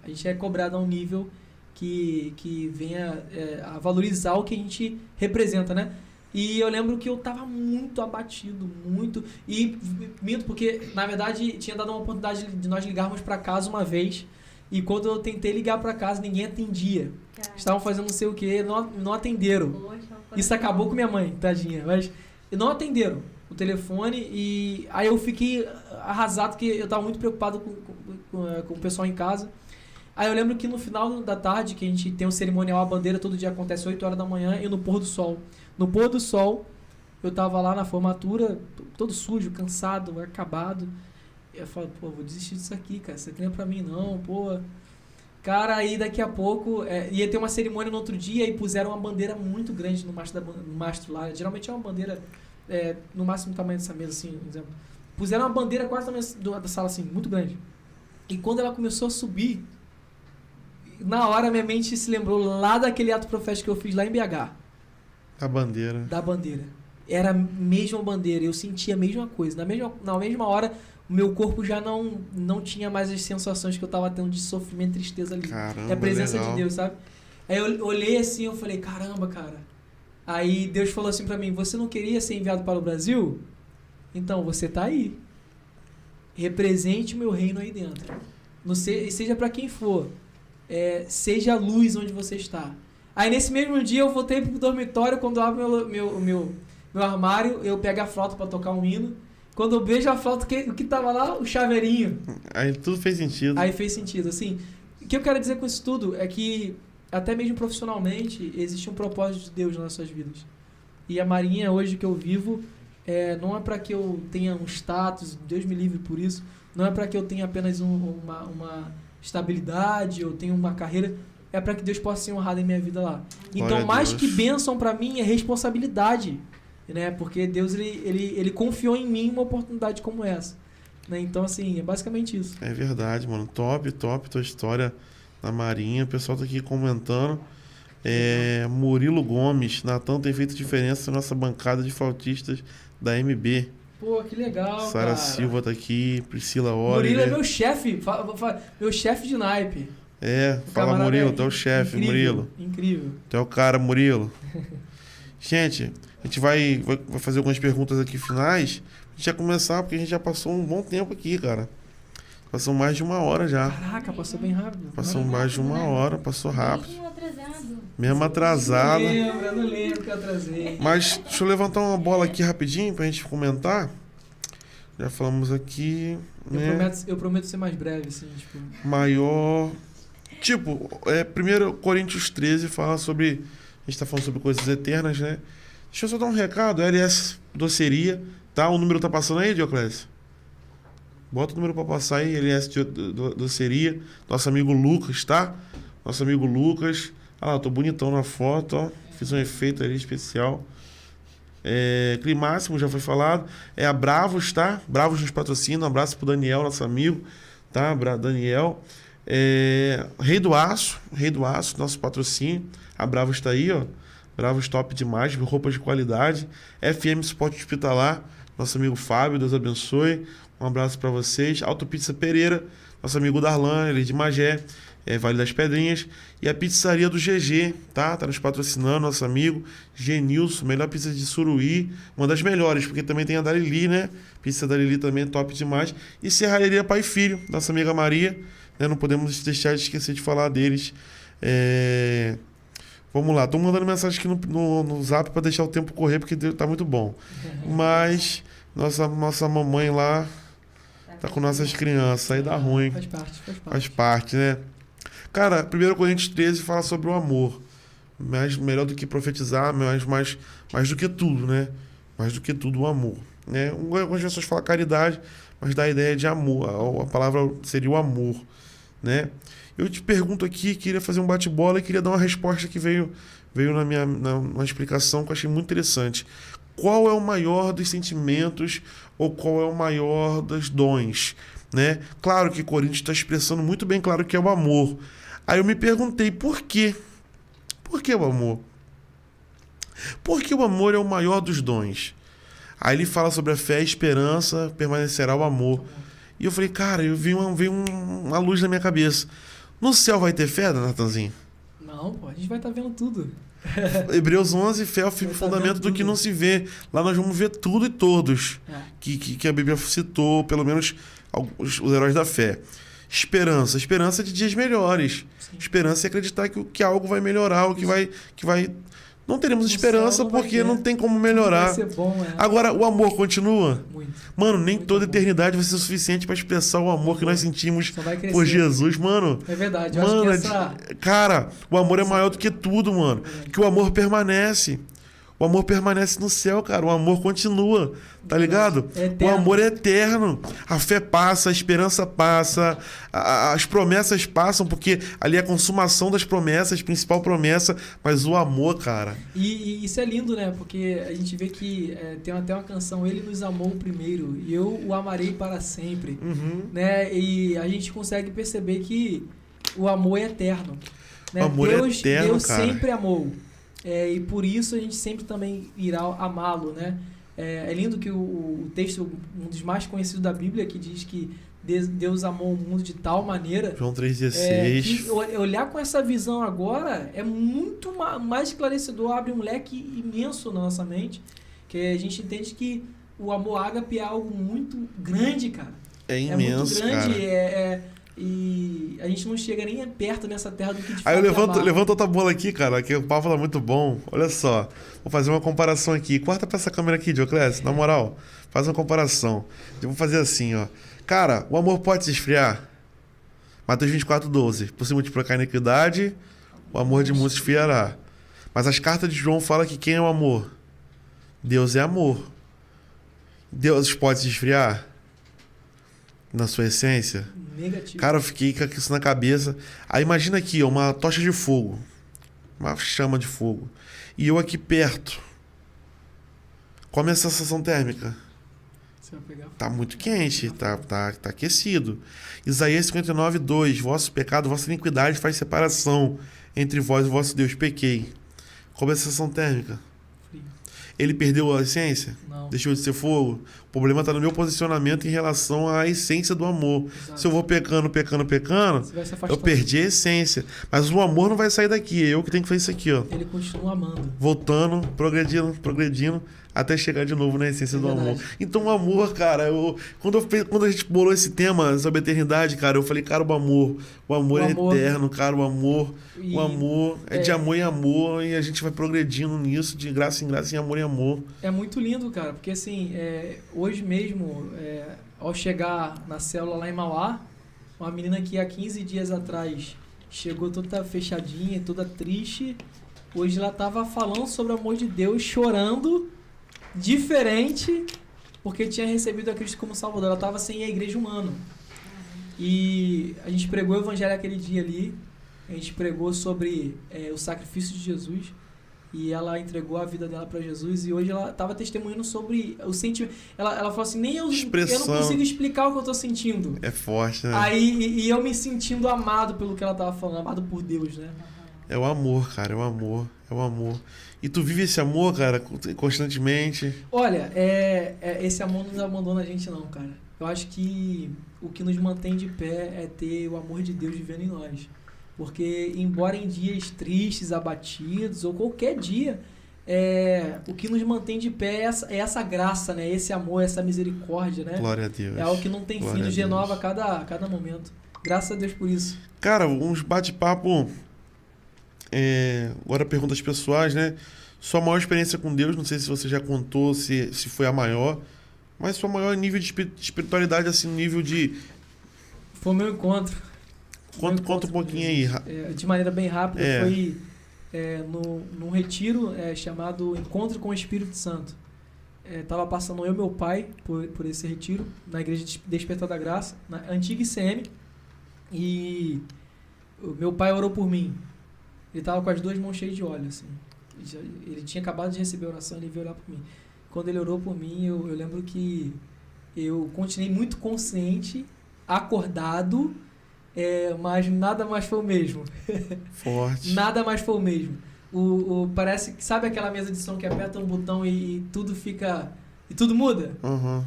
A gente é cobrado a um nível que venha a valorizar o que a gente representa, né? E eu lembro que eu tava muito abatido, muito. E minto, porque na verdade tinha dado uma oportunidade de nós ligarmos para casa uma vez. E quando eu tentei ligar para casa, ninguém atendia. Estavam fazendo não sei o que, não atenderam. Isso acabou com minha mãe, tadinha. Mas não atenderam o telefone. E aí eu fiquei arrasado, porque eu tava muito preocupado com o pessoal em casa. Aí eu lembro que no final da tarde, que a gente tem um cerimonial, a bandeira todo dia acontece 8 horas da manhã, e no pôr do sol. No pôr do sol, eu tava lá na formatura, todo sujo, cansado, acabado. Eu falo, pô, vou desistir disso aqui, cara. Isso aqui não é pra mim, não, pô. Cara, aí daqui a pouco ia ter uma cerimônia no outro dia e puseram uma bandeira muito grande no mastro lá. Geralmente é uma bandeira no máximo do tamanho dessa mesa, assim, por exemplo. Puseram uma bandeira quase do tamanho da sala, assim, muito grande. E quando ela começou a subir, na hora minha mente se lembrou lá daquele ato profético que eu fiz lá em BH. A bandeira. Da bandeira. Era a mesma bandeira, eu sentia a mesma coisa. Na mesma hora, o meu corpo já não tinha mais as sensações que eu tava tendo de sofrimento e tristeza ali. Caramba, é a presença legal. de Deus, sabe? Aí eu olhei assim, eu falei, caramba, cara. Aí Deus falou assim pra mim, você não queria ser enviado para o Brasil? Então, você tá aí. Represente o meu reino aí dentro. Não seja pra quem for. Seja a luz onde você está. Aí nesse mesmo dia eu voltei pro dormitório, quando eu abro meu armário, eu pego a flauta pra tocar um hino. Quando eu beijo a flauta, o que tava lá? O chaveirinho. Aí tudo fez sentido. Aí fez sentido, assim. O que eu quero dizer com isso tudo é que, até mesmo profissionalmente, existe um propósito de Deus nas nossas vidas. E a Marinha, hoje que eu vivo, não é para que eu tenha um status, Deus me livre por isso, não é para que eu tenha apenas uma estabilidade, eu tenha uma carreira, é para que Deus possa ser honrado em minha vida lá. Então, mais que bênção para mim, é responsabilidade. Né? Porque Deus ele confiou em mim uma oportunidade como essa. Né? Então, assim, é basicamente isso. É verdade, mano. Top tua história na Marinha. O pessoal tá aqui comentando. Murilo Gomes. Natan tem feito diferença na nossa bancada de flautistas da MB. Pô, que legal, Sara Silva tá aqui. Priscila Oliver. Murilo é meu chefe. Meu chefe de naipe. Fala Murilo. Tu é o chefe, Murilo. Incrível. Tu é o cara, Murilo. Gente, a gente vai fazer algumas perguntas aqui finais. A gente vai começar porque a gente já passou um bom tempo aqui, cara. Passou mais de 1 hora já. Caraca, passou bem rápido. Passou mais de 1 hora, passou rápido. Mesmo atrasado. Não lembro que eu atrasei. Mas deixa eu levantar uma bola aqui rapidinho pra gente comentar. Já falamos aqui, né? Eu prometo ser mais breve, assim, tipo... Maior... Tipo, 1 Coríntios 13 fala sobre... A gente tá falando sobre coisas eternas, né? Deixa eu só dar um recado. LS Doceria, tá? O número tá passando aí, Dioclésio? Bota o número pra passar aí. LS Doceria. Nosso amigo Lucas, tá? Nosso amigo Lucas. Ah lá, tô bonitão na foto, ó. Fiz um efeito ali especial. Climáximo, já foi falado. A Bravos, tá? Bravos nos patrocina. Um abraço pro Daniel, nosso amigo, tá? Daniel. Rei do Aço, nosso patrocínio. A Bravos tá aí, ó. Bravos top demais, roupas de qualidade. FM Suporte Hospitalar, nosso amigo Fábio, Deus abençoe. Um abraço para vocês. Autopizza Pereira, nosso amigo Darlan, ele é de Magé, Vale das Pedrinhas. E a pizzaria do GG, tá? Tá nos patrocinando, nosso amigo Genilson, melhor pizza de Suruí. Uma das melhores, porque também tem a da Lili, né? Pizza da Lili também é top demais. E Serralheria Pai e Filho, nossa amiga Maria. Né? Não podemos deixar de esquecer de falar deles. Vamos lá, tô mandando mensagem aqui no Zap pra deixar o tempo correr, porque tá muito bom. Mas nossa mamãe lá tá com nossas crianças, aí dá ruim. Faz parte. Faz parte, né? Cara, 1 Coríntios 13 fala sobre o amor. Melhor do que profetizar, mais do que tudo, né? Mais do que tudo, o amor. Né? Algumas pessoas falam caridade, mas dá a ideia de amor. A palavra seria o amor, né? Eu te pergunto aqui, queria fazer um bate-bola e queria dar uma resposta que veio na explicação que eu achei muito interessante. Qual é o maior dos sentimentos ou qual é o maior dos dons, né? Claro que Coríntios está expressando muito bem claro que é o amor. Aí eu me perguntei, por quê? Por que o amor? Porque o amor é o maior dos dons. Aí ele fala sobre a fé, a esperança, permanecerá o amor. E eu falei, cara, veio uma luz na minha cabeça. No céu vai ter fé, Natanzinho? Não, pô, a gente vai estar vendo tudo. Hebreus 11, fé é o firme fundamento do que não se vê. Lá nós vamos ver tudo e todos que a Bíblia citou, pelo menos os heróis da fé. Esperança de dias melhores. Sim. Esperança é acreditar que algo vai melhorar, que vai... Não teremos esperança porque não tem como melhorar. Vai ser bom, Agora, o amor continua? Muito. Mano, nem muito toda bom. Eternidade vai ser suficiente para expressar o amor que nós sentimos por crescer. Jesus, mano. É verdade. Eu mano, acho que cara, o amor é maior do que tudo, mano. Que o amor permanece. O amor permanece no céu, cara. O amor continua, tá ligado? O amor é eterno. A fé passa, a esperança passa, as promessas passam, porque ali é a consumação das promessas, principal promessa, mas o amor, cara. E isso é lindo, né? Porque a gente vê que tem até uma canção, Ele nos amou primeiro, e eu o amarei para sempre. Né? E a gente consegue perceber que o amor é eterno. Né? O amor é eterno, Deus cara. sempre amou. E por isso a gente sempre também irá amá-lo, né? É lindo que o texto, um dos mais conhecidos da Bíblia, que diz que Deus amou o mundo de tal maneira... João 3,16. Olhar com essa visão agora é muito mais esclarecedor, abre um leque imenso na nossa mente, que a gente entende que o amor ágape é algo muito grande, cara. É imenso, muito grande, cara. E a gente não chega nem perto nessa terra do que de fato Aí eu amar. levanto outra bola aqui, cara, que o papo tá muito bom. Olha só, vou fazer uma comparação aqui. Corta pra essa câmera aqui, Dioclésio, na moral. Faz uma comparação. Eu vou fazer assim, ó. Cara, o amor pode se esfriar? Mateus 24:12. Por se multiplicar a iniquidade, o amor de muitos esfriará. Mas as cartas de João falam que quem é o amor? Deus é amor. Deus pode se esfriar? Na sua essência? Negativo. Cara, eu fiquei com isso na cabeça. Aí imagina aqui, ó, uma tocha de fogo. Uma chama de fogo. E eu aqui perto. Qual é a minha sensação térmica? Você vai pegar? Tá muito quente, tá aquecido. Isaías 59:2. Vosso pecado, vossa iniquidade faz separação entre vós e o vosso Deus. Pequei. Qual é a sensação térmica? Frio. Ele perdeu a essência? Não. Deixou de ser fogo? O problema está no meu posicionamento em relação à essência do amor. Exato. Se eu vou pecando, Você vai se eu afastando. perdi a essência. Mas o amor não vai sair daqui. É eu que tenho que fazer isso aqui, ó. Ele continua amando. Voltando, progredindo, até chegar de novo na essência do amor. Então o amor, cara, quando a gente bolou esse tema sobre a eternidade, cara, eu falei, cara, o amor é eterno, cara, o amor é de amor em amor, e a gente vai progredindo nisso, de graça em graça, em amor em amor. É muito lindo, cara, porque assim, hoje mesmo, ao chegar na célula lá em Mauá, uma menina que há 15 dias atrás chegou toda fechadinha, toda triste, hoje ela tava falando sobre o amor de Deus, chorando, diferente, porque tinha recebido a Cristo como Salvador. Ela estava sem ir à igreja um ano. E a gente pregou o evangelho aquele dia ali. A gente pregou sobre o sacrifício de Jesus. E ela entregou a vida dela para Jesus. E hoje ela estava testemunhando sobre o sentimento. Ela falou assim, eu não consigo explicar o que eu estou sentindo. É forte, né? Aí, e eu me sentindo amado pelo que ela estava falando. Amado por Deus, né? É o amor, cara. É o amor. É o amor. E tu vive esse amor, cara, constantemente? Olha, esse amor não nos abandona a gente não, cara. Eu acho que o que nos mantém de pé é ter o amor de Deus vivendo em nós. Porque, embora em dias tristes, abatidos, ou qualquer dia, o que nos mantém de pé é essa graça, né? Esse amor, essa misericórdia, né? Glória a Deus. É algo que não tem fim, nos renova a cada momento. Graças a Deus por isso. Cara, uns bate-papo Agora perguntas pessoais, né? Sua maior experiência com Deus, não sei se você já contou, se foi a maior, mas sua maior nível de espiritualidade, assim, nível de... Foi o meu encontro. Conta um pouquinho aí. De maneira bem rápida, foi num retiro chamado Encontro com o Espírito Santo. Tava passando eu e meu pai por esse retiro, na Igreja de Despertar da Graça, na antiga ICM, e o meu pai orou por mim. Ele tava com as duas mãos cheias de óleo, assim. Ele tinha acabado de receber a oração, ele veio orar por mim. Quando ele orou por mim, eu lembro que eu continuei muito consciente, acordado, mas nada mais foi o mesmo. Forte. Nada mais foi o mesmo. Parece que, sabe aquela mesa de som que aperta um botão e tudo fica... E tudo muda? Uhum.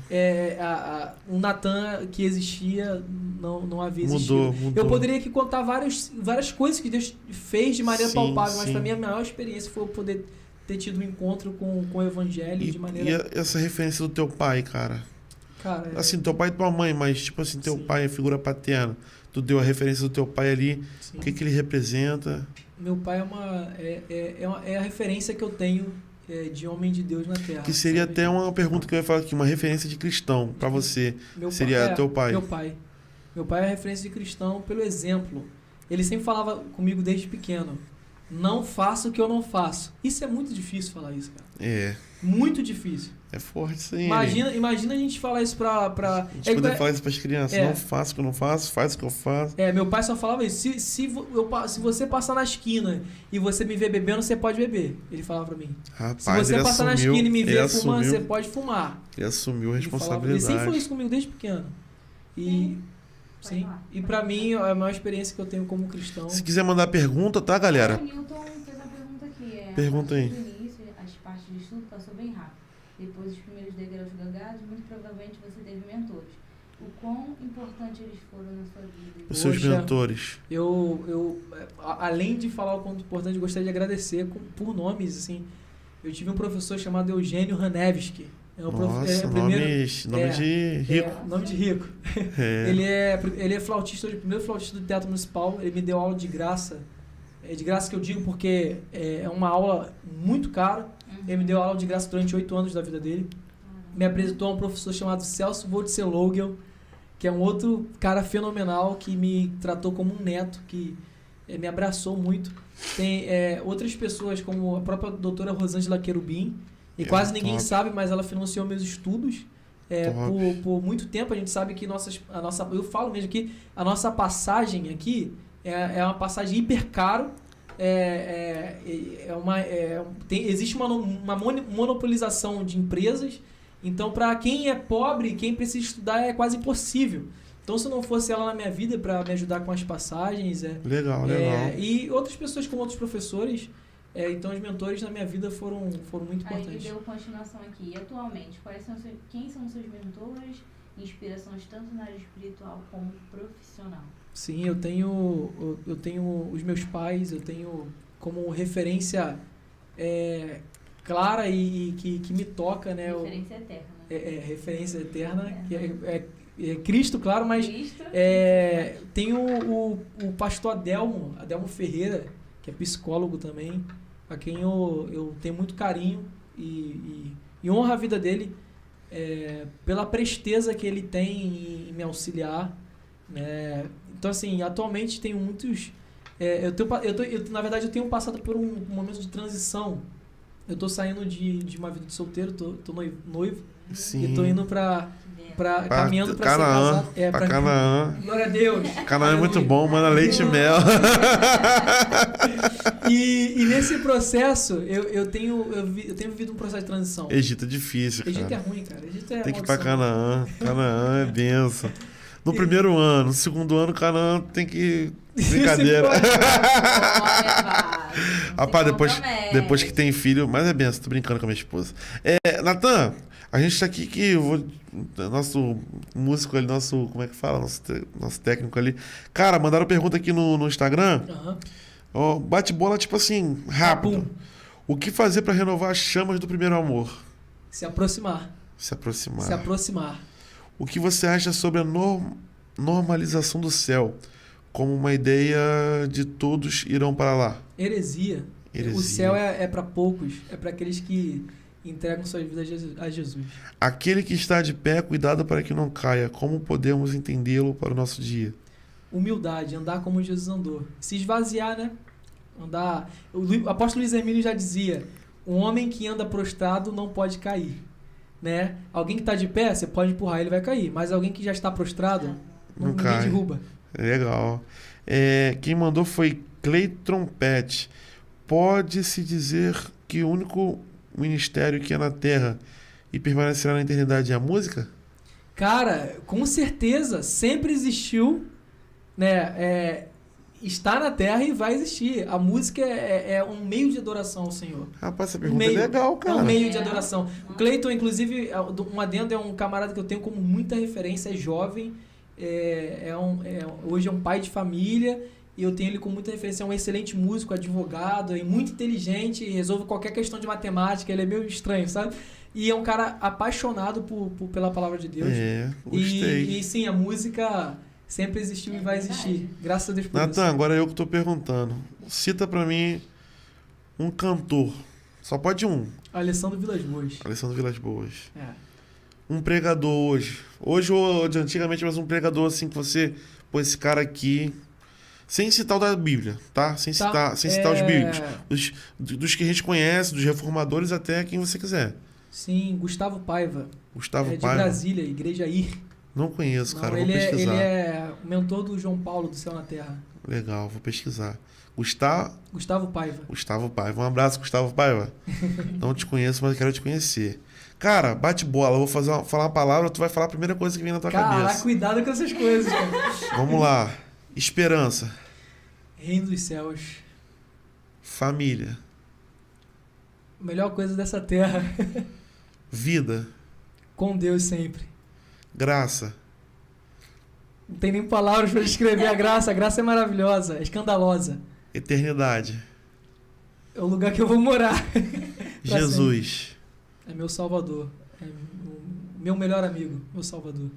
O Natan que existia não havia existido. Mudou. Eu poderia aqui contar várias coisas que Deus fez de maneira palpável, mas para mim a maior experiência foi eu poder ter tido um encontro com o Evangelho de maneira... E essa referência do teu pai, cara? Assim, teu pai e tua mãe, mas tipo assim, teu pai é figura paterna. Tu deu a referência do teu pai ali, o que ele representa? Meu pai é a referência que eu tenho de homem de Deus na Terra. Que seria até uma pergunta que eu ia falar aqui, uma referência de cristão para você. Seria teu pai. Meu pai. Meu pai é a referência de cristão pelo exemplo. Ele sempre falava comigo desde pequeno: não faça o que eu não faço. Isso é muito difícil falar isso, cara. Muito difícil. É forte isso aí. Imagina a gente falar isso pra... A gente poder falar isso pras crianças. Não faça o que eu não faço, faz o que eu faço. Meu pai só falava isso. Se você passar na esquina e você me ver bebendo, você pode beber. Ele falava pra mim. Rapaz, se você passar na esquina e me ver fumando, você pode fumar. Ele assumiu a responsabilidade. Ele sempre falou isso comigo desde pequeno. Sim. E pra mim, é a maior experiência que eu tenho como cristão. Se quiser mandar pergunta, tá, galera? O Newton fez uma pergunta aqui. Pergunta aí. No início, as partes de estudo passou bem rápido. Depois dos primeiros degraus galgados, muito provavelmente você teve mentores. O quão importante eles foram na sua vida? Os seus mentores. Além de falar o quanto importante, eu gostaria de agradecer por nomes, assim. Eu tive um professor chamado Eugênio Hanevski. Nossa, nome de rico. Nome de rico. Ele é flautista, o primeiro flautista do Teatro Municipal. Ele me deu aula de graça. De graça que eu digo porque é uma aula muito cara. Ele me deu aula de graça durante 8 anos da vida dele. Me apresentou a um professor chamado Celso Wurzelogel, que é um outro cara fenomenal que me tratou como um neto, que me abraçou muito. Tem outras pessoas, como a própria doutora Rosângela Querubim, e quase ninguém sabe, mas ela financiou meus estudos por muito tempo. A gente sabe que eu falo mesmo que a nossa passagem aqui é uma passagem hiper caro. Existe uma monopolização de empresas, então para quem é pobre, quem precisa estudar é quase impossível. Então se não fosse ela na minha vida para me ajudar com as passagens, legal. E outras pessoas como outros professores, então os mentores na minha vida foram muito importantes. Aí deu continuação aqui. E atualmente, quem são os seus mentores, inspirações tanto na área espiritual como profissional? Sim, eu tenho os meus pais, eu tenho como referência clara e que me toca, né? Referência eterna. Referência eterna, que é Cristo, claro, mas Cristo. tem o pastor Adelmo Ferreira, que é psicólogo também, a quem eu tenho muito carinho e honro a vida dele pela presteza que ele tem em me auxiliar, né? Então, assim, atualmente tenho muitos... na verdade, eu tenho passado por um momento de transição. Eu tô saindo de uma vida de solteiro, tô noivo. Sim. E tô indo caminhando pra Canaã, ser casado. Pra Canaã. Glória a Deus. Canaã é muito bom, manda leite e mel. E nesse processo, eu tenho vivido um processo de transição. Egito é difícil, cara. Egito é ruim, cara. Egito é tem que ir pra Canaã. Canaã é benção. No primeiro ano, no segundo ano, Canaã tem que... Brincadeira. Rapaz, depois que tem filho... Mas é benção, tô brincando com a minha esposa. Natan, a gente tá aqui nosso músico ali, como é que fala? Nosso técnico ali. Cara, mandaram pergunta aqui no Instagram. Bate bola, tipo assim, rápido. O que fazer pra renovar as chamas do primeiro amor? Se aproximar. O que você acha sobre a normalização do céu? como uma ideia de todos irão para lá. Heresia. O céu é para poucos, é para aqueles que entregam suas vidas a Jesus. Aquele que está de pé, cuidado para que não caia. Como podemos entendê-lo para o nosso dia? Humildade, andar como Jesus andou. Se esvaziar, né? Andar. O apóstolo Luiz Hermínio já dizia: um homem que anda prostrado não pode cair. Né? Alguém que está de pé, você pode empurrar, ele vai cair. Mas alguém que já está prostrado, ninguém derruba. Legal. Quem mandou foi Cleiton Pet. Pode-se dizer que o único ministério que é na Terra e permanecerá na eternidade é a música? Cara, com certeza, sempre existiu, né? Está na Terra e vai existir. A música é um meio de adoração ao Senhor. Rapaz, essa pergunta é legal, cara. É um meio de adoração. O Cleiton, inclusive, um adendo, é um camarada que eu tenho como muita referência, é jovem, hoje é um pai de família, e eu tenho ele com muita referência. É um excelente músico, advogado, é muito inteligente, resolve qualquer questão de matemática, ele é meio estranho, sabe? E é um cara apaixonado pela palavra de Deus. Gostei. E sim, a música sempre existiu e vai existir. Graças a Deus por isso. Natan, agora eu que tô perguntando. Cita pra mim um cantor. Só pode um. Alessandro Vilas Boas. Alessandro Vilas Boas. Um pregador hoje. Hoje ou de antigamente, mas um pregador assim que você... Pô, esse cara aqui... Sem citar o da Bíblia, tá? Sem citar os bíblicos. Dos que a gente conhece, dos reformadores, até quem você quiser. Sim, Gustavo Paiva. Gustavo Paiva. De Brasília, Igreja Ir. Não conheço, cara. Vou pesquisar. Ele é o mentor do João Paulo, do Céu na Terra. Legal, vou pesquisar. Gustavo Paiva. Gustavo Paiva. Um abraço, Gustavo Paiva. Não te conheço, mas quero te conhecer. Cara, bate bola. Eu vou falar uma palavra, tu vai falar a primeira coisa que vem na tua cabeça. Cara, cuidado com essas coisas, cara. Vamos lá. Esperança. Reino dos céus. Família. Melhor coisa dessa terra. Vida. Com Deus sempre. Graça. Não tem nem palavras para descrever a graça. A graça é maravilhosa, é escandalosa. Eternidade. É o lugar que eu vou morar. Jesus. É meu salvador. É meu melhor amigo, meu salvador.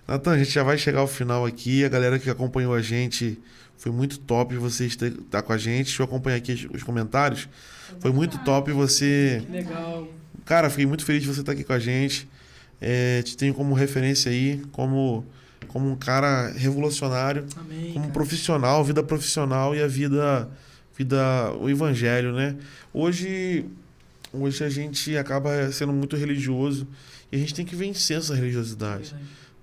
Natan, a gente já vai chegar ao final aqui. A galera que acompanhou a gente, foi muito top você estar com a gente. Deixa eu acompanhar aqui os comentários. Foi muito top você... Que legal. Cara, fiquei muito feliz de você estar aqui com a gente. Te tenho como referência aí, como um cara revolucionário. Amém, como cara. profissional, vida profissional e a vida o evangelho, né? Hoje a gente acaba sendo muito religioso e a gente tem que vencer essa religiosidade.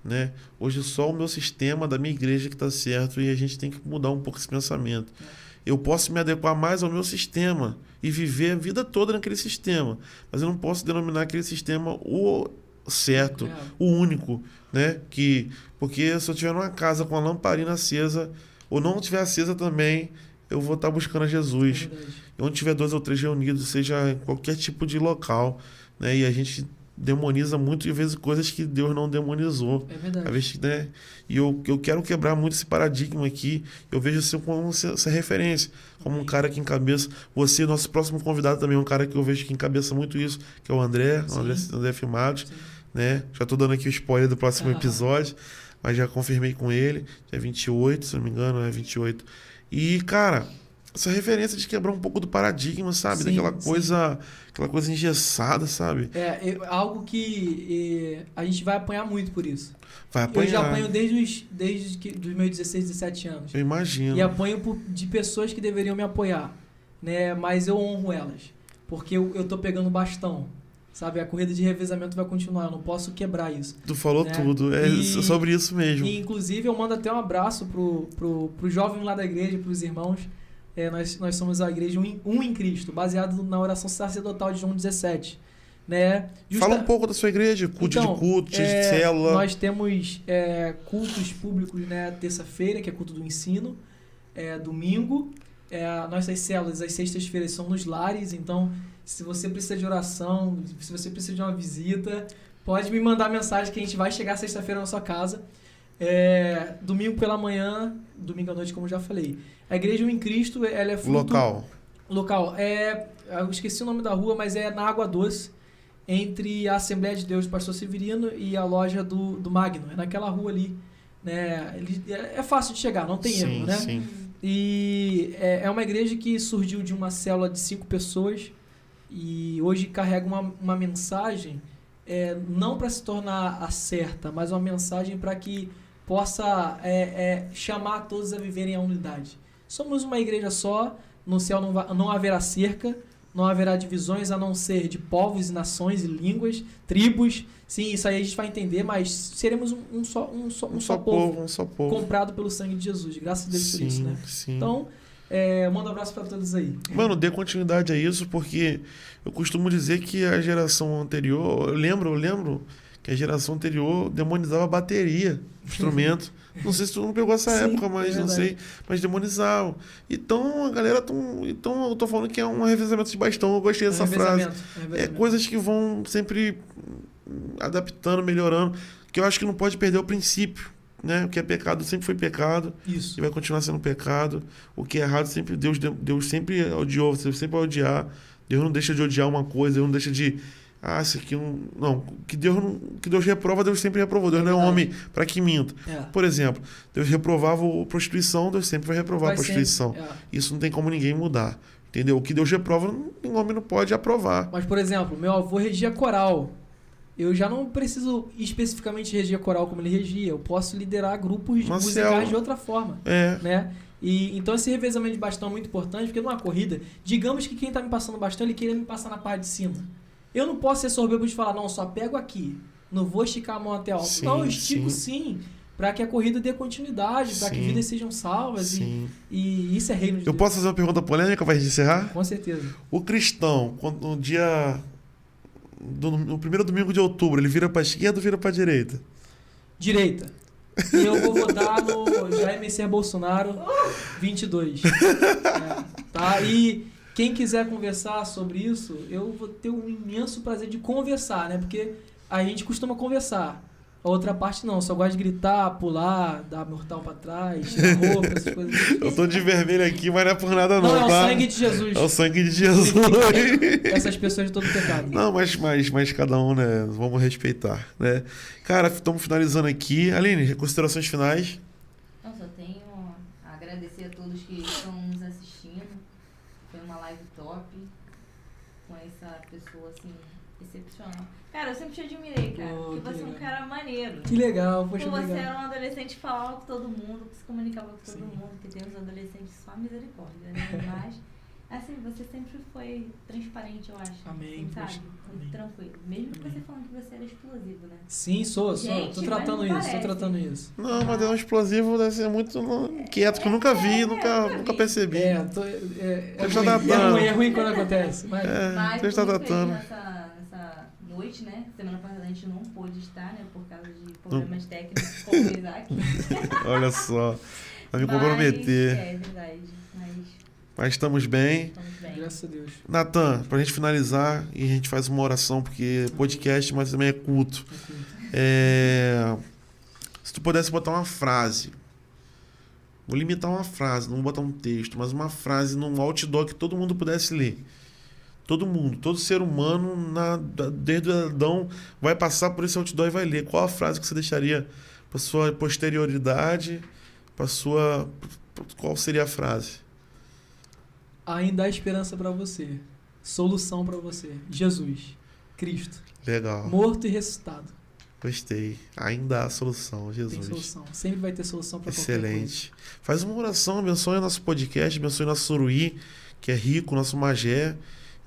Né? Hoje só o meu sistema da minha igreja que está certo e a gente tem que mudar um pouco esse pensamento. Eu posso me adequar mais ao meu sistema e viver a vida toda naquele sistema, mas eu não posso denominar aquele sistema o certo, o único, né? Porque se eu estiver numa casa com a lamparina acesa ou não estiver acesa também, eu vou estar buscando a Jesus. Onde tiver 2 ou 3 reunidos, seja em qualquer tipo de local, né? E a gente demoniza muito, às vezes, coisas que Deus não demonizou. É verdade. Às vezes, né? E eu quero quebrar muito esse paradigma aqui. Eu vejo você como essa referência, como um cara que encabeça. Você, nosso próximo convidado, também é um cara que eu vejo que encabeça muito isso, que é o André Filmados, né? Já estou dando aqui o spoiler do próximo episódio, mas já confirmei com ele. É 28, se não me engano, é 28. E, cara, essa referência de quebrar um pouco do paradigma, sabe? Daquela coisa engessada, sabe? Algo que a gente vai apanhar muito por isso. Vai apanhar. Eu já apanho desde os meus 16, 17 anos. Eu imagino. E apanho de pessoas que deveriam me apoiar, né? Mas eu honro elas, porque eu tô pegando bastão, sabe? A corrida de revezamento vai continuar, eu não posso quebrar isso. Tu falou, né? Tudo, sobre isso mesmo. E, inclusive, eu mando até um abraço pro jovem lá da igreja, pros irmãos. Nós somos a igreja um em Cristo, baseado na oração sacerdotal de João 17. Né? Fala um pouco da sua igreja, de culto, de célula. Nós temos cultos públicos, né? Terça-feira, que é culto do ensino, domingo. Nossas células, às sextas-feiras, são nos lares. Então, se você precisa de oração, se você precisa de uma visita, pode me mandar mensagem que a gente vai chegar sexta-feira na sua casa. Domingo pela manhã, domingo à noite, como eu já falei. A Igreja em Cristo, ela é fruto... Local. Eu esqueci o nome da rua, mas é na Água Doce, entre a Assembleia de Deus do Pastor Severino e a loja do Magno. É naquela rua ali, né? É fácil de chegar, não tem erro, né? Sim. E é uma igreja que surgiu de uma célula de 5 pessoas e hoje carrega uma mensagem, não para se tornar a certa, mas uma mensagem para que possa chamar todos a viverem a unidade. Somos uma igreja só, no céu não haverá cerca, não haverá divisões a não ser de povos e nações e línguas, tribos. Sim, isso aí a gente vai entender, mas seremos um só povo, comprado pelo sangue de Jesus. Graças a Deus por isso, né? Sim. Então, manda um abraço para todos aí. Mano, dê continuidade a isso, porque eu costumo dizer que a geração anterior, eu lembro que a geração anterior demonizava a bateria, instrumento. Não sei se tu não pegou essa época, mas não sei. Mas demonizavam. Então, a galera... Então, eu tô falando que é um revezamento de bastão. Eu gostei dessa frase. Coisas que vão sempre adaptando, melhorando. Que eu acho que não pode perder o princípio, né? O que é pecado sempre foi pecado. Isso. E vai continuar sendo pecado. O que é errado, sempre Deus sempre odiou. Você sempre vai odiar. Deus não deixa de odiar uma coisa. Deus não deixa de... isso aqui não. Que Deus reprova, Deus sempre reprovou. Deus não é homem para que minta. Por exemplo, Deus reprovava a prostituição, Deus sempre vai reprovar a prostituição. Isso não tem como ninguém mudar. Entendeu? O que Deus reprova, o homem não pode aprovar. Mas, por exemplo, meu avô regia coral. Eu já não preciso especificamente reger coral como ele regia. Eu posso liderar grupos musicais de outra forma. Né? E, então esse revezamento de bastão é muito importante, porque numa corrida, digamos que quem está me passando bastão, ele queira me passar na parte de cima. Eu não posso ser soberbo de falar, não, só pego aqui. Não vou esticar a mão até alto. Não, eu estico sim. Para que a corrida dê continuidade, para que vidas sejam salvas. E isso é reino de Deus. Eu posso fazer uma pergunta polêmica para a gente encerrar? Com certeza. O cristão, no dia... No primeiro domingo de outubro, ele vira para a esquerda ou vira para a direita? Direita. E eu vou votar no Jair Messias Bolsonaro 22. Tá? E... quem quiser conversar sobre isso, eu vou ter um imenso prazer de conversar, né? Porque a gente costuma conversar. A outra parte não, só gosta de gritar, pular, dar mortal pra trás, tirar roupa, essas coisas. Eu tô de vermelho aqui, mas não é por nada não, tá? É o sangue de Jesus. É o sangue de Jesus. Essas pessoas de todo pecado. Não, mas cada um, né? Vamos respeitar, né? Cara, estamos finalizando aqui. Aline, considerações finais? Não, só tenho a agradecer a todos que estão nos assistindo. Foi uma live top, com essa pessoa, assim, excepcional. Cara, eu sempre te admirei, cara, porque você é um cara maneiro. Que legal, poxa, obrigado. Você obrigado. era um adolescente que falava com todo mundo, que se comunicava com todo mundo, que tem uns adolescentes só misericórdia, né? Mas, assim, você sempre foi transparente, eu acho. Amém, assim, sabe? poxa, Muito amém. tranquilo. Mesmo que você falando que você era explosivo, né? Sim, sou. Gente, Tô tratando mas não isso, tô parece. tratando isso. Não, mas é um explosivo, deve ser muito quieto, que eu nunca vi, nunca percebi. É ruim quando acontece. Mas Mas você está muito tratando. feliz nessa noite, né? Semana passada a gente não pôde estar, né? Por causa de problemas técnicos com o Isaac. Olha só, vai me comprometer. É verdade, Mas estamos bem. estamos bem. graças a Deus. Natan, pra gente finalizar, e a gente faz uma oração, porque é podcast, mas também é culto. Se tu pudesse botar uma frase, vou limitar uma frase, não vou botar um texto, mas uma frase num outdoor que todo mundo pudesse ler. Todo mundo, todo ser humano, desde Adão, vai passar por esse outdoor e vai ler. Qual a frase que você deixaria para sua posterioridade, qual seria a frase? Ainda há esperança para você. Solução para você. Jesus. Cristo. Legal. Morto e ressuscitado. Gostei. Ainda há solução, Jesus. Tem solução. Sempre vai ter solução para qualquer coisa. Excelente. Faz uma oração, abençoe o nosso podcast, abençoe nosso Suruí, que é rico, nosso Magé.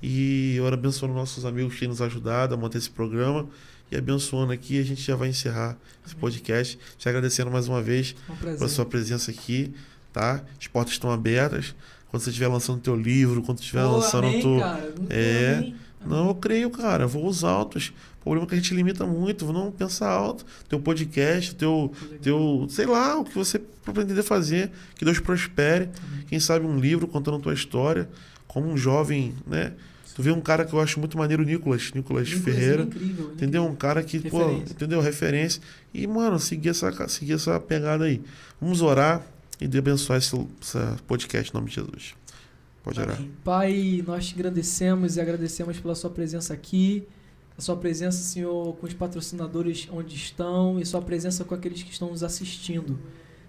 E ora abençoando nossos amigos que têm nos ajudado a manter esse programa. E abençoando aqui, a gente já vai encerrar esse podcast. Te agradecendo mais uma vez pela sua presença aqui, tá? As portas estão abertas. Quando você estiver lançando teu livro, quando estiver lançando Não, eu creio, cara. Voos os altos. O problema é que a gente limita muito. Não pensa alto. Teu podcast, teu sei lá, o que você pretender fazer. Que Deus prospere. Quem sabe um livro contando a tua história. Como um jovem, né? Tu vê um cara que eu acho muito maneiro, Nicolas Ferreira. Incrível, entendeu? Um cara que, entendeu? Referência. E, mano, seguir essa pegada aí. Vamos orar e abençoar esse podcast em nome de Jesus. Pode orar. Pai, nós te agradecemos e agradecemos pela sua presença aqui. a sua presença, Senhor, com os patrocinadores onde estão e sua presença com aqueles que estão nos assistindo.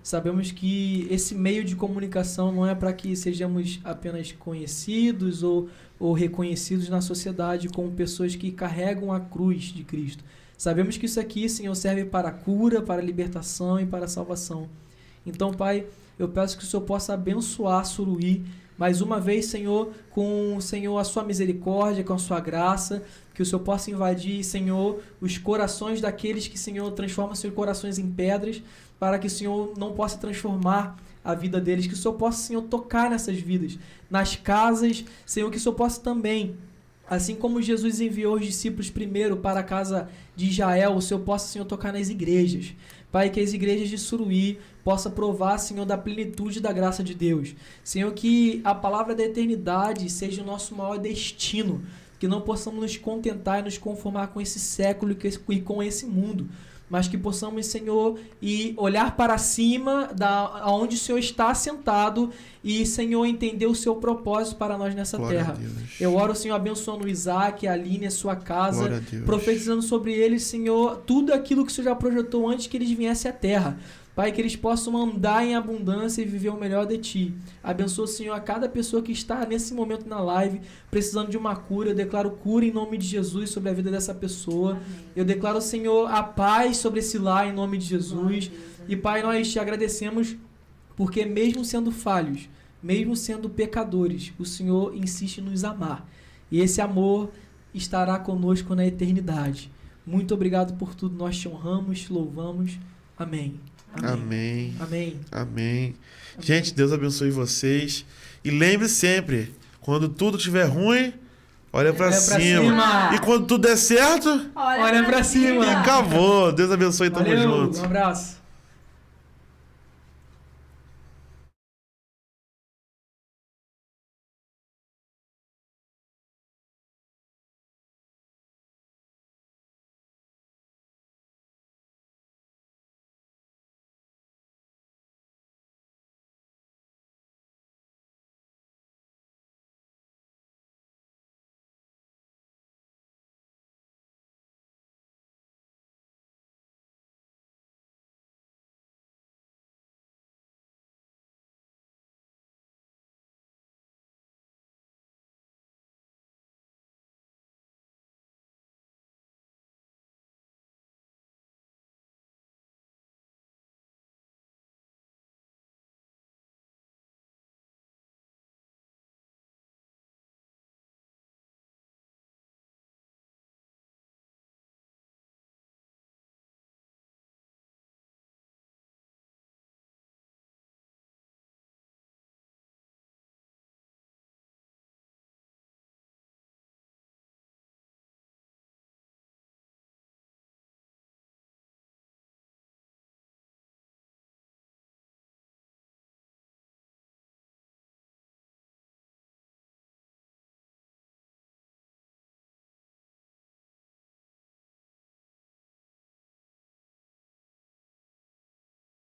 Sabemos que esse meio de comunicação não é para que sejamos apenas conhecidos ou reconhecidos na sociedade como pessoas que carregam a cruz de Cristo. Sabemos que isso aqui, Senhor, serve para a cura, para a libertação e para a salvação. Então, Pai, eu peço que o Senhor possa abençoar Suruí mais uma vez, Senhor, com, Senhor, a sua misericórdia, com a sua graça, que o Senhor possa invadir, Senhor, os corações daqueles que, Senhor, transformam seus corações em pedras, para que o Senhor não possa transformar a vida deles, que o Senhor possa, Senhor, tocar nessas vidas, nas casas, Senhor, que o Senhor possa também, assim como Jesus enviou os discípulos primeiro para a casa de Israel, o Senhor possa, Senhor, tocar nas igrejas. Pai, que as igrejas de Suruí possa provar, Senhor, da plenitude da graça de Deus. Senhor, que a palavra da eternidade seja o nosso maior destino, que não possamos nos contentar e nos conformar com esse século e com esse mundo, mas que possamos, Senhor, e olhar para cima onde o Senhor está sentado e, Senhor, entender o seu propósito para nós nessa terra. Eu oro, Senhor, abençoando o Isaac, a Aline, a sua casa, profetizando sobre eles, Senhor, tudo aquilo que o Senhor já projetou antes que eles viessem à terra. Pai, que eles possam andar em abundância e viver o melhor de Ti. Abençoa, Senhor, a cada pessoa que está nesse momento na live, precisando de uma cura. Eu declaro cura em nome de Jesus sobre a vida dessa pessoa. Amém. Eu declaro, Senhor, a paz sobre esse lar em nome de Jesus. E, Pai, nós te agradecemos porque mesmo sendo falhos, mesmo sendo pecadores, o Senhor insiste em nos amar. E esse amor estará conosco na eternidade. Muito obrigado por tudo. Nós te honramos, te louvamos. Amém. Amém. Amém. Amém. Gente, Deus abençoe vocês. E lembre sempre, quando tudo estiver ruim, olha pra cima. E quando tudo der certo, olha pra cima. E acabou. Deus abençoe. Tamo Valeu, junto. Um abraço.